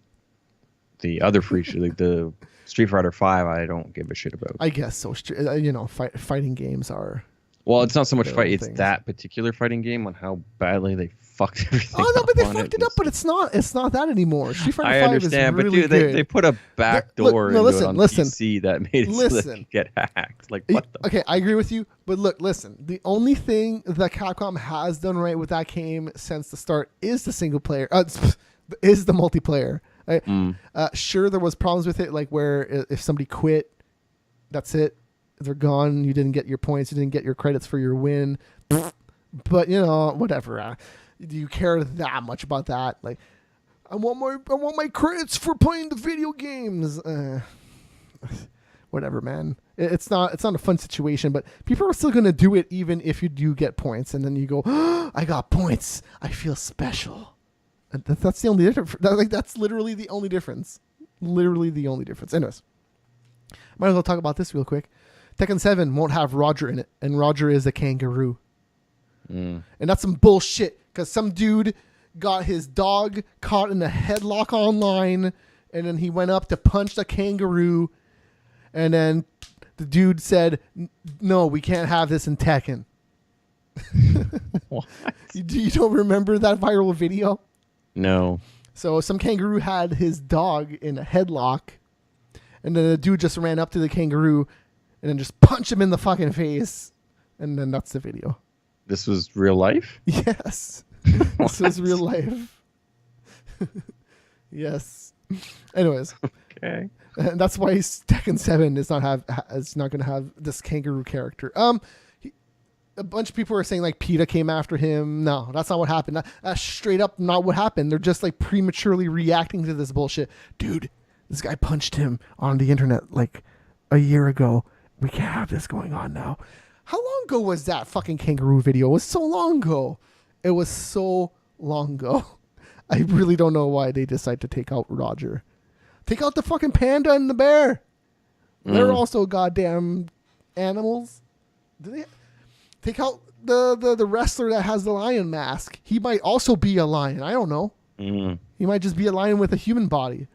the other free shit. Like the Street Fighter 5, I don't give a shit about. I guess so. Fighting games are... Well, it's not so much Their fight. own It's things. that particular fighting game on how badly they fucked everything. Oh no, but they up on fucked it up. But it's not that anymore. Street Fighter I 5 understand, is but really dude, good. they put a back Look, door no, into it on listen. PC that made it so that Listen. it could get hacked. Like what the? Okay, I agree with you, but listen. The only thing that Capcom has done right with that game since the start is the single player. Is the multiplayer. Right? Sure, there was problems with it, like where if somebody quit, that's it. They're gone. You didn't get your points. You didn't get your credits for your win. But whatever. Do you care that much about that? Like, I want my credits for playing the video games. Whatever, man. It's not a fun situation, but people are still gonna do it even if you do get points, and then you go, oh, I got points. I feel special. And that's the only difference. That's literally the only difference. Literally the only difference. Anyways, might as well talk about this real quick. Tekken 7 won't have Roger in it, and Roger is a kangaroo. And that's some bullshit, because some dude got his dog caught in a headlock online, and then he went up to punch the kangaroo, and then the dude said, no, we can't have this in Tekken. What? You don't remember that viral video? No. So some kangaroo had his dog in a headlock, and then the dude just ran up to the kangaroo and then just punched him in the fucking face. And then that's the video. This was real life? Yes. This was real life. Yes. Anyways. Okay. And that's why Tekken 7 is not going to have this kangaroo character. A bunch of people are saying like PETA came after him. No, that's not what happened. That's straight up not what happened. They're just like prematurely reacting to this bullshit. Dude, this guy punched him on the internet like a year ago. We can't have this going on now. How long ago was that fucking kangaroo video? It was so long ago. It was so long ago. I really don't know why they decide to take out Roger. Take out the fucking panda and the bear. They're also goddamn animals. Do they take out the wrestler that has the lion mask? He might also be a lion. I don't know. He might just be a lion with a human body.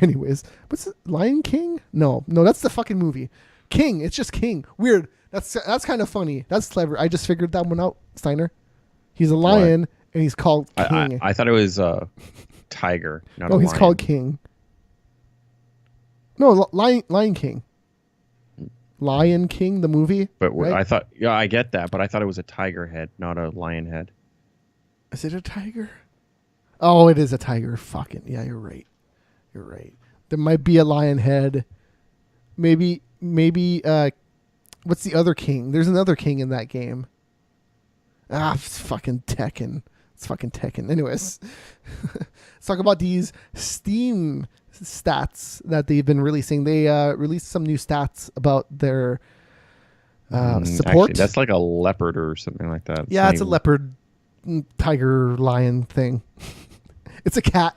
Anyways, what's it? Lion King? No, that's the fucking movie. King. It's just King. Weird. That's kind of funny. That's clever. I just figured that one out, Steiner. He's a lion and he's called King. I thought it was tiger, not a No, he's lion. called King. No, Lion King. Lion King, the movie. But right? I thought, yeah, I get that, but I thought it was a tiger head, not a lion head. Is it a tiger? Oh, it is a tiger. Fucking yeah, you're right. You're right. There might be a lion head. Maybe. What's the other king? There's another king in that game. It's fucking Tekken. It's fucking Tekken. Anyways, let's talk about these Steam stats that they've been releasing. They released some new stats about their support. Actually, that's like a leopard or something like that. Yeah, it's a leopard tiger lion thing. It's a cat.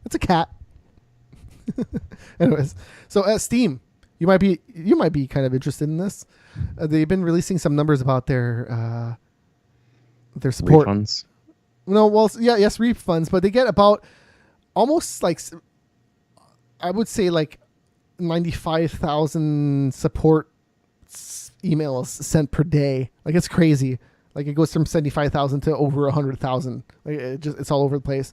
It's a cat. Anyways, so Steam, you might be kind of interested in this. They've been releasing some numbers about their support. Refunds. No, well, yeah, yes, refunds, but they get about almost like, I would say like 95,000 support emails sent per day. Like, it's crazy. Like, it goes from 75,000 to over 100,000. Like, it's all over the place.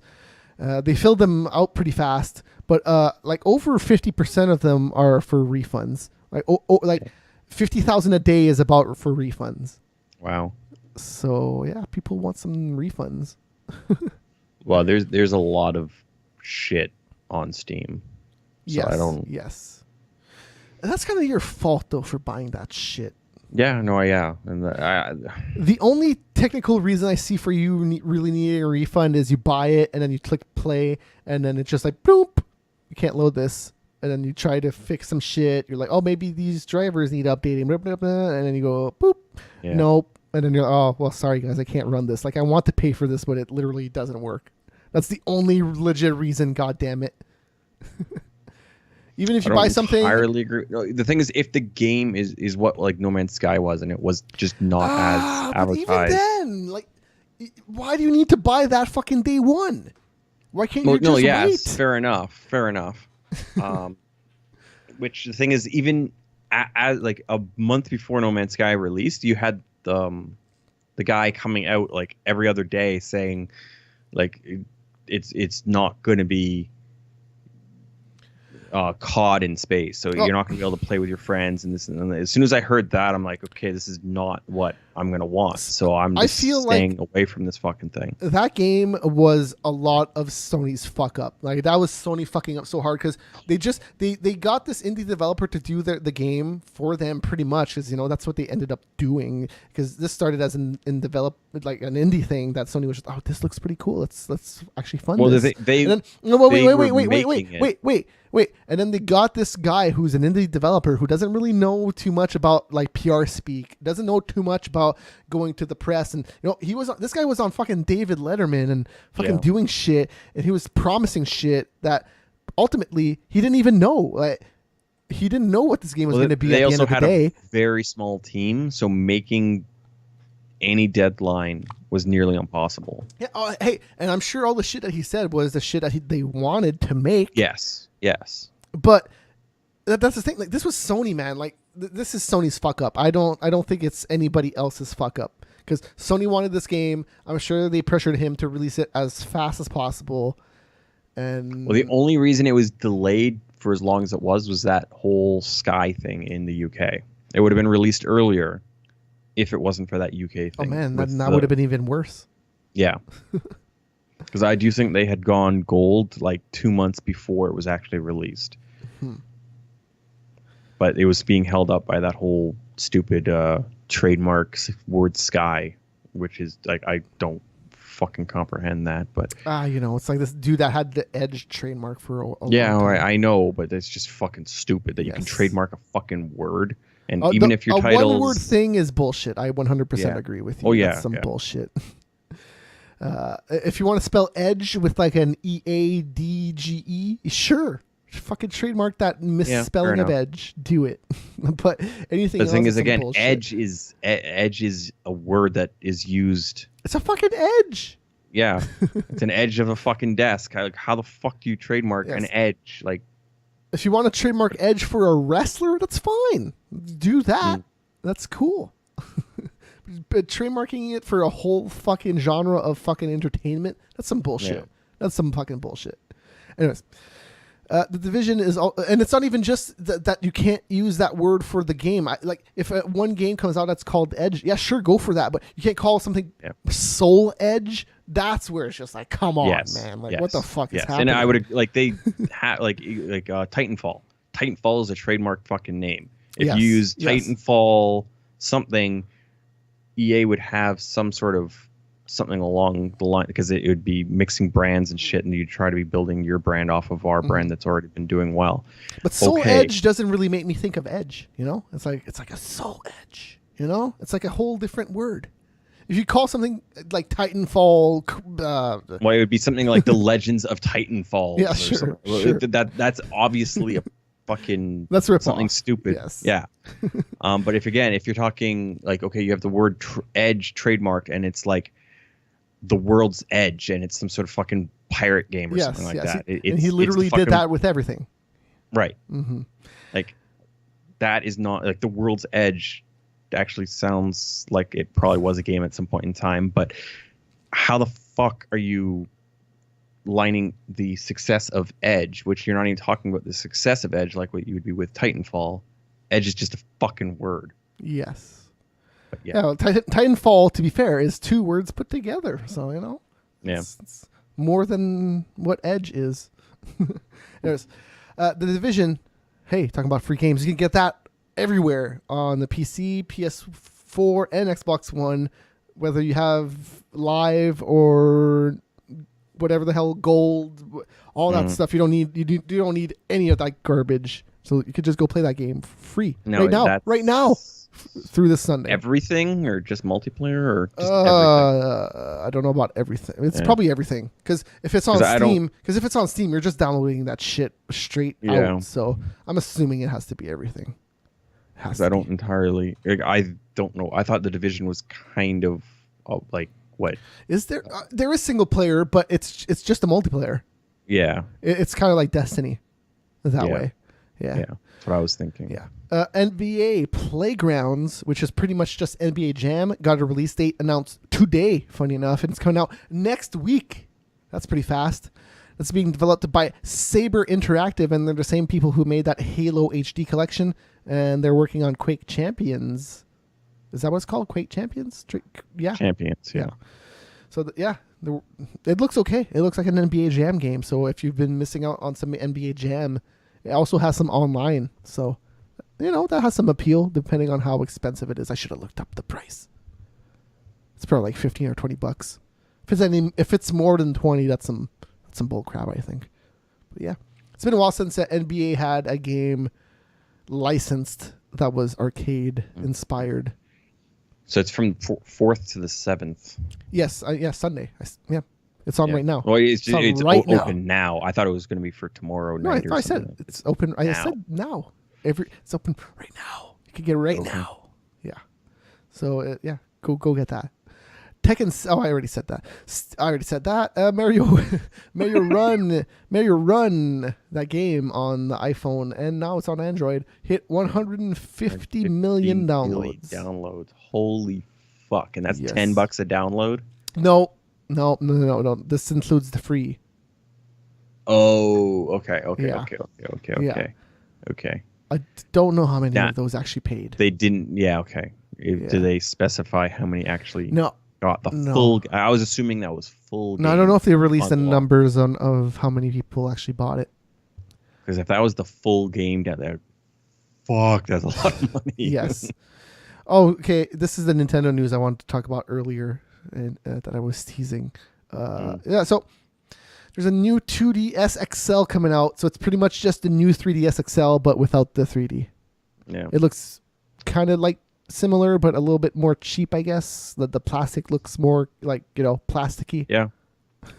They filled them out pretty fast, but like over 50% of them are for refunds. Like 50,000 a day is about for refunds. Wow. So yeah, people want some refunds. Well, there's a lot of shit on Steam. So Yes. I don't. Yes. And that's kind of your fault though for buying that shit. Yeah. No. Yeah. And The only technical reason I see for you really needing a refund is you buy it and then you click play and then it's just like boop, you can't load this, and then you try to fix some shit. You're like, oh, maybe these drivers need updating, blah, blah, blah, and then you go boop, Yeah. nope, and then you're like, oh, well, sorry guys, I can't run this. Like, I want to pay for this, but it literally doesn't work. That's the only legit reason. God damn it. Even if you buy something, entirely agree. The thing is, if the game is what like No Man's Sky was, and it was just not as but even advertised. then, like, why do you need to buy that fucking day one? Why can't you just wait? Fair enough. Which the thing is, even as like a month before No Man's Sky released, you had the guy coming out like every other day saying, like, it's not going to be COD in space, so you're not going to be able to play with your friends and this. And as soon as I heard that, I'm like, okay, this is not what I'm going to want. So I'm just staying away from this fucking thing. That game was a lot of Sony's fuck up. Like, that was Sony fucking up so hard because they got this indie developer to do the game for them pretty much, because that's what they ended up doing. Because this started as an indie thing that Sony was just, oh, this looks pretty cool. Let's actually fund this. Wait, and then they got this guy who's an indie developer who doesn't really know too much about like PR speak, doesn't know too much about going to the press, and this guy was on fucking David Letterman and fucking doing shit, and he was promising shit that ultimately he didn't even know. Like, he didn't know what this game was going to be at the end of the day. They also had a very small team, so making any deadline was nearly impossible. Yeah. Hey, and I'm sure all the shit that he said was the shit that they wanted to make. Yes. But that's the thing. Like, this was Sony, man. Like, this is Sony's fuck up. I don't think it's anybody else's fuck up, because Sony wanted this game. I'm sure they pressured him to release it as fast as possible. And well, the only reason it was delayed for as long as it was that whole Sky thing in the UK. It would have been released earlier if it wasn't for that UK thing. Oh man, that would have been even worse. Yeah. Because I do think they had gone gold like 2 months before it was actually released. But it was being held up by that whole stupid trademark word Sky, which is like, I don't fucking comprehend that. But it's like this dude that had the Edge trademark for a long time. I know, but it's just fucking stupid that you can trademark a fucking word. And if your a title's... one-word thing is bullshit. I 100% agree with you. Oh, yeah. That's some bullshit. If you want to spell Edge with like an EADGE, sure. Fucking trademark that misspelling of Edge. Do it. But anything else... The thing is, again, bullshit. Edge is a word that is used... It's a fucking edge. Yeah. It's an edge of a fucking desk. Like, how the fuck do you trademark an edge? Like, if you want to trademark Edge for a wrestler, that's fine. Do that. That's cool. But trademarking it for a whole fucking genre of fucking entertainment, that's some bullshit. Yeah. That's some fucking bullshit. Anyways, the Division is all, and it's not even just that you can't use that word for the game. Like, if one game comes out that's called Edge, yeah, sure, go for that. But you can't call something Soul Edge. That's where it's just like, come on, man. Like, what the fuck is happening? And I would like they have like Titanfall. Titanfall is a trademark fucking name. If you use Titanfall something, EA would have some sort of something along the line, because it would be mixing brands and shit, and you try to be building your brand off of our brand that's already been doing well. But Soul Edge doesn't really make me think of Edge. It's like a Soul Edge. It's like a whole different word. if you call something like Titanfall, Well, it would be something like the Legends of Titanfall. Yeah, or sure, something. Well, sure. That's obviously a fucking That's rip something off. stupid. Yes. Yeah. But if you're talking like, okay, you have the word edge trademarked, and it's like the world's edge, and it's some sort of fucking pirate game or something like that. And he literally did that with everything. Right. Mm-hmm. Like, that is not like the world's edge. Actually sounds like it probably was a game at some point in time, but how the fuck are you lining the success of Edge, which you're not even talking about the success of Edge like what you would be with Titanfall? Edge is just a fucking word. Yes. But Yeah, well, Titanfall, to be fair, is 2 words put together. So, it's more than what Edge is. There's the Division. Hey, talking about free games. You can get that everywhere on the PC, PS4, and Xbox One, whether you have Live or whatever the hell, Gold, all that stuff. You don't need any of that garbage. So you could just go play that game free right now through this Sunday. Everything or just multiplayer or just everything? I don't know about everything. It's probably everything, because if it's on Steam, you're just downloading that shit straight out. So I'm assuming it has to be everything. I don't entirely. I don't know. I thought the Division was kind of like what is there? There is single player, but it's just a multiplayer. Yeah, it's kind of like Destiny, that way. Yeah, that's what I was thinking. Yeah. NBA Playgrounds, which is pretty much just NBA Jam, got a release date announced today. Funny enough, and it's coming out next week. That's pretty fast. It's being developed by Saber Interactive, and they're the same people who made that Halo HD collection, and they're working on Quake Champions. Is that what it's called? Quake Champions? Yeah. Champions, yeah. So, it looks okay. It looks like an NBA Jam game. So if you've been missing out on some NBA Jam, it also has some online. So, that has some appeal depending on how expensive it is. I should have looked up the price. It's probably like $15 or $20. If it's more than 20, that's some bull crap, I think. But yeah, it's been a while since the NBA had a game licensed that was arcade inspired. So it's from 4th to the 7th. Yes, Sunday. It's on right now. Well, it's right open now. I thought it was going to be for tomorrow night. No, I said it's open. I said now. It's open right now. You can get it right now. Yeah. So go get that. Tekken. Oh, I already said that. Mario Run, that game on the iPhone, and now it's on Android. Hit 150 million downloads. Holy fuck! And that's $10 a download. No. This includes the free. Oh, okay. Yeah. Okay. I don't know how many of those actually paid. They didn't. Yeah. Okay. Do they specify how many actually? No. Got the full. I was assuming that was full. No, I don't know if they released the numbers of how many people actually bought it. Because if that was the full game down there, fuck, that's a lot of money. Yes. Oh, okay. This is the Nintendo news I wanted to talk about earlier, and that I was teasing. Yeah. So there's a new 2DS XL coming out. So it's pretty much just a new 3DS XL, but without the 3D. Yeah. It looks kind of like similar, but a little bit more cheap, I guess. The plastic looks more like, plasticky. Yeah.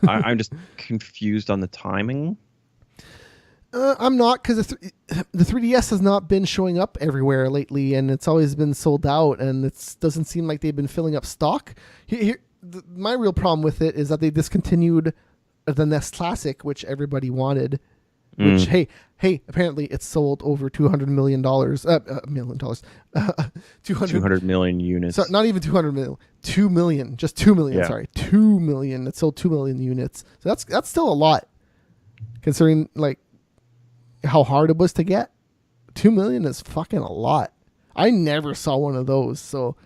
I'm just confused on the timing. I'm not, because the 3DS has not been showing up everywhere lately, and it's always been sold out, and it doesn't seem like they've been filling up stock. My real problem with it is that they discontinued the NES Classic, which everybody wanted. Which, hey, apparently it's sold over $200 million. $200 million units. So not even 200 million. 2 million. Just 2 million. Yeah. Sorry, 2 million. It sold 2 million units. So that's still a lot, considering like how hard it was to get. 2 million is fucking a lot. I never saw one of those. So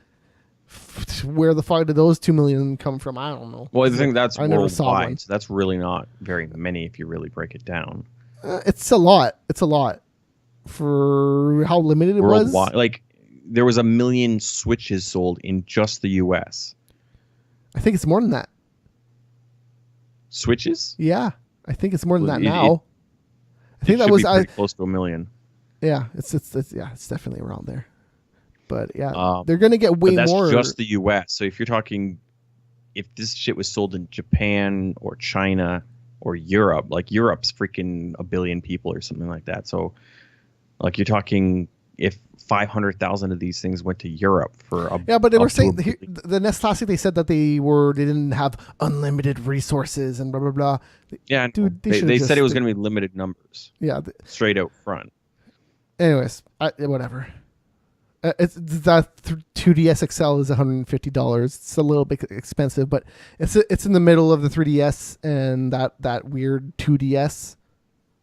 where the fuck did those 2 million come from? I don't know. Well, I think that's worldwide. So that's really not very many if you really break it down. It's a lot. It's a lot for how limited it was. Like, there was 1 million Switches sold in just the U.S. I think it's more than that. Switches? Yeah, I think it's more than that now. I think that was pretty close to 1 million. Yeah, it's definitely around there. But yeah, they're gonna get way but that's more. just the U.S. So if you're talking, if this shit was sold in Japan or China or Europe, like Europe's freaking a billion people or something like that. So like you're talking, if 500,000 of these things went to Europe for a Yeah, but they were up to saying a- the Nest Classic. They said that they didn't have unlimited resources and blah blah blah. yeah, I know. Dude, they should've said it was just- going to be limited numbers, Yeah. straight out front. Anyways, whatever. It's that 2DS XL is $150. It's a little bit expensive, but it's in the middle of the 3DS and that weird 2DS,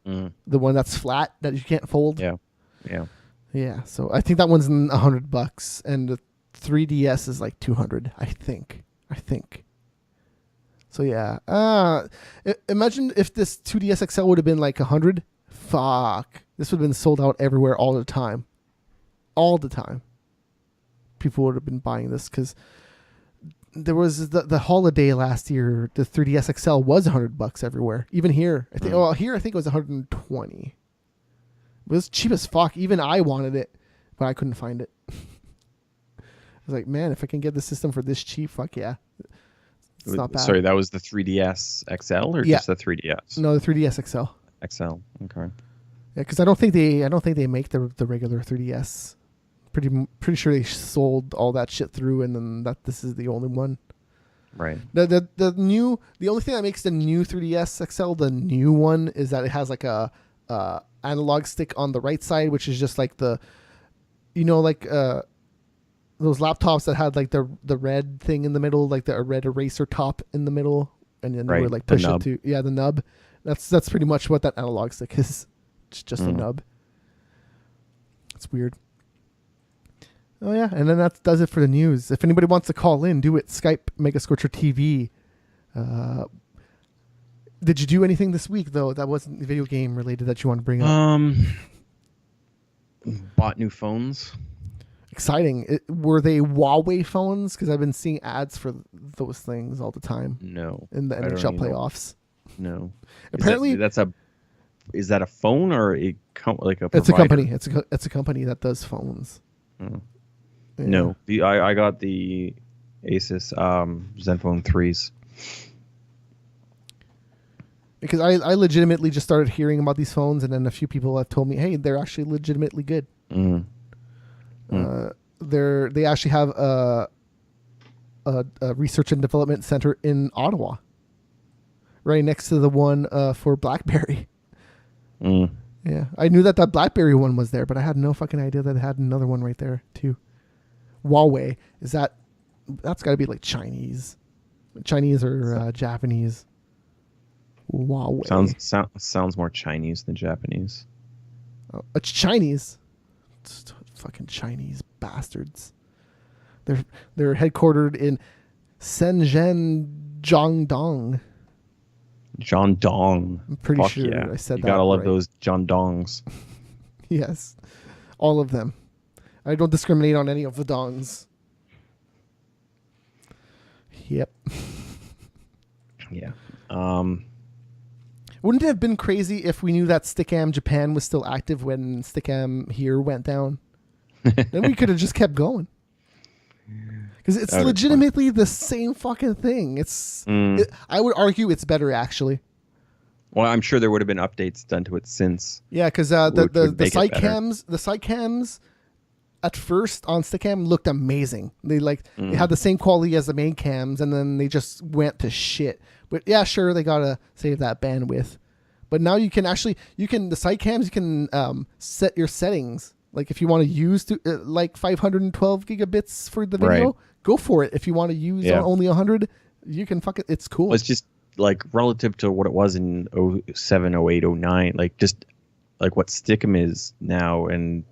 the one that's flat that you can't fold. Yeah. Yeah. So I think that one's $100, and the 3DS is like 200. I think. So yeah. Imagine if this 2DS XL would have been like 100. Fuck. This would have been sold out everywhere all the time. All the time. People would have been buying this because there was the holiday last year. The 3DS XL was $100 everywhere. Even here, I think. Here I think it was 120. It was cheap as fuck. Even I wanted it, but I couldn't find it. I was like, man, if I can get the system for this cheap, fuck yeah. It's not bad. Sorry, that was the 3DS XL or Yeah. just the 3DS? No, the 3DS XL. XL. Okay. Yeah, because I don't think they make the regular 3DS. Pretty sure they sold all that shit through, and then this is the only one. Right. The only thing that makes the new 3DS XL the new one is that it has like a analog stick on the right side, which is just like those laptops that had like the red thing in the middle, like the red eraser top in the middle, and then you would like push it to the nub. That's pretty much what that analog stick is. It's just a nub. It's weird. Oh yeah, and then that does it for the news. If anybody wants to call in, do it. Skype Mega Scorcher TV. Did you do anything this week though that wasn't video game related that you want to bring up? Bought new phones. Exciting. Were they Huawei phones? Because I've been seeing ads for those things all the time. No. In the I don't NHL even know. playoffs. No. Apparently, is that a phone or like a? it's a provider? company. It's a company that does phones. Oh. Yeah. No, I got the Asus Zenfone 3s. Because I legitimately just started hearing about these phones, and then a few people have told me, hey, they're actually legitimately good. They actually have a research and development center in Ottawa, right next to the one for BlackBerry. Yeah, I knew that BlackBerry one was there, but I had no fucking idea that it had another one right there too. Huawei, that's got to be like Chinese or Japanese. Huawei Sounds more Chinese than Japanese. Oh, it's Chinese. It's fucking Chinese bastards. They're headquartered in Shenzhen, Jiangdong. John Dong. I'm pretty Fuck sure yeah. I said you that gotta love right. those John Dongs. Yes, all of them. I don't discriminate on any of the dongs. Yep. Yeah. Wouldn't it have been crazy if we knew that Stickam Japan was still active when Stickam here went down? Then we could have just kept going. Because it's That would've been legitimately the same fucking thing. I would argue it's better, actually. Well, I'm sure there would have been updates done to it since. Yeah, because Would the make it side better. cams at first on Stickam looked amazing. They they had the same quality as the main cams, and then they just went to shit. But yeah, sure, they gotta save that bandwidth. But now the side cams, you can set your settings. Like if you want to use like 512 gigabits for the video, Right. go for it. If you want to use only 100, you can fuck it. It's cool. Well, it's just like relative to what it was in 07, 08, 09, like just like what Stickam is now and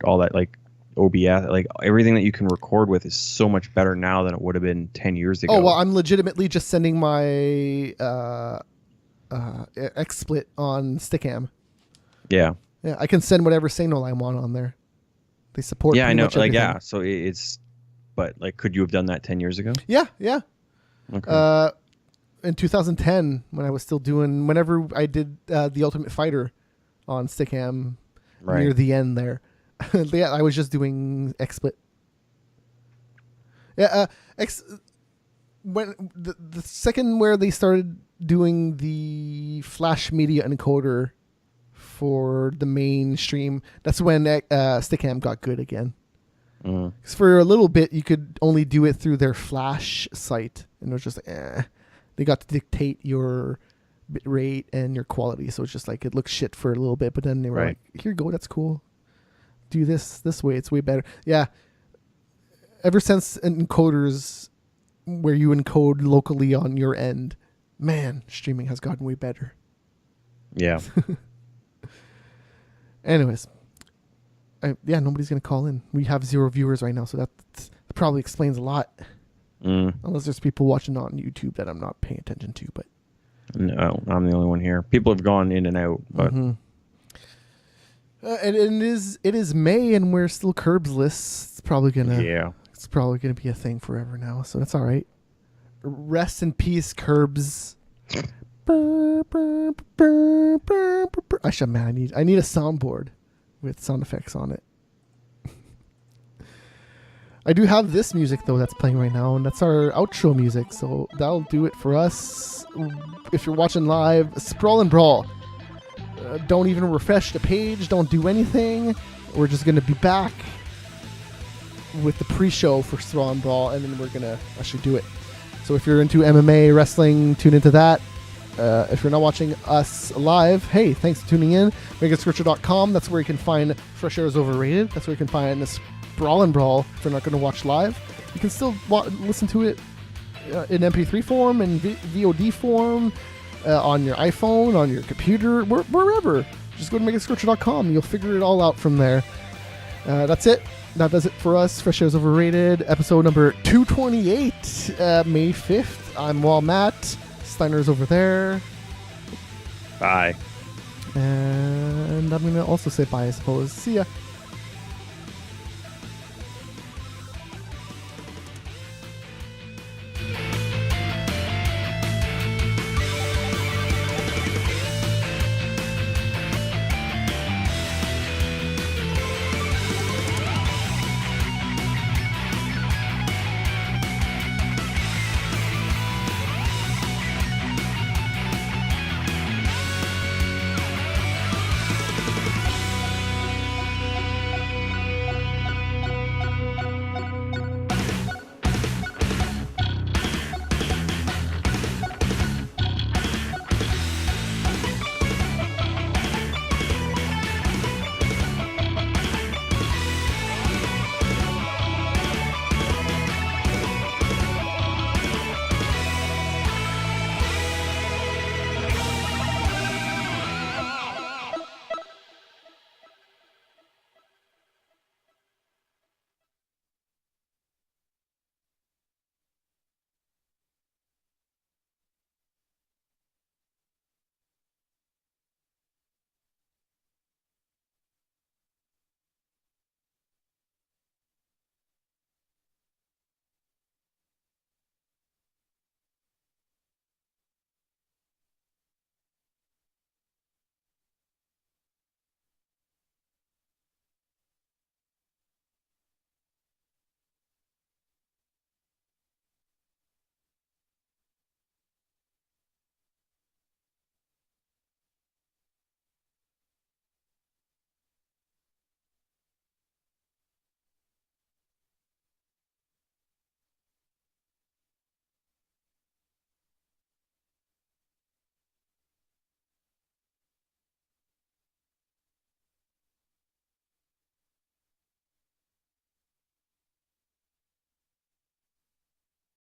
all that, like OBS, like everything that you can record with is so much better now than it would have been 10 years ago. Oh, well, I'm legitimately just sending my XSplit on Stickam. Yeah. Yeah, I can send whatever signal I want on there. They support. Yeah, I pretty know. much Like, everything. yeah. So but like, could you have done that 10 years ago? Yeah. Okay. In 2010, when I was still whenever I did the Ultimate Fighter on Stickam Right. near the end there, yeah, I was just doing XSplit Yeah. When the second where they started doing the Flash media encoder for the mainstream, that's when Stickam got good again. 'Cause for a little bit, you could only do it through their Flash site, and it was just like, they got to dictate your bit rate and your quality, so it's just like it looked shit for a little bit, but then they were like, here you go, that's cool. Do this way, it's way better. Yeah. Ever since encoders where you encode locally on your end, man, streaming has gotten way better. Yeah. Anyways, nobody's going to call in. We have 0 viewers right now, so that probably explains a lot. Unless there's people watching on YouTube that I'm not paying attention to, but No, I'm the only one here. People have gone in and out, but and it is May, and we're still curbsless. It's probably gonna be a thing forever now. So that's all right. Rest in peace, curbs. Actually, man, I need a soundboard with sound effects on it. I do have this music though that's playing right now, and that's our outro music. So that'll do it for us. If you're watching live, Sprawl and Brawl. Don't even refresh the page. Don't do anything. We're just going to be back with the pre-show for Sprawl and Brawl, and then we're going to actually do it. So if you're into MMA, wrestling, tune into that. If you're not watching us live, hey, thanks for tuning in. MegaScripture.com. That's where you can find Fresh Air is Overrated. That's where you can find the Sprawl and Brawl if you're not going to watch live. You can still listen to it in MP3 form and VOD form. On your iPhone, on your computer, wherever. Just go to megascripture.com. You'll figure it all out from there. That's it. That does it for us. Fresh Air is Overrated, episode number 228, May 5th. I'm Wall Matt. Steiner's over there. bye. And I'm going to also say bye, I suppose. See ya.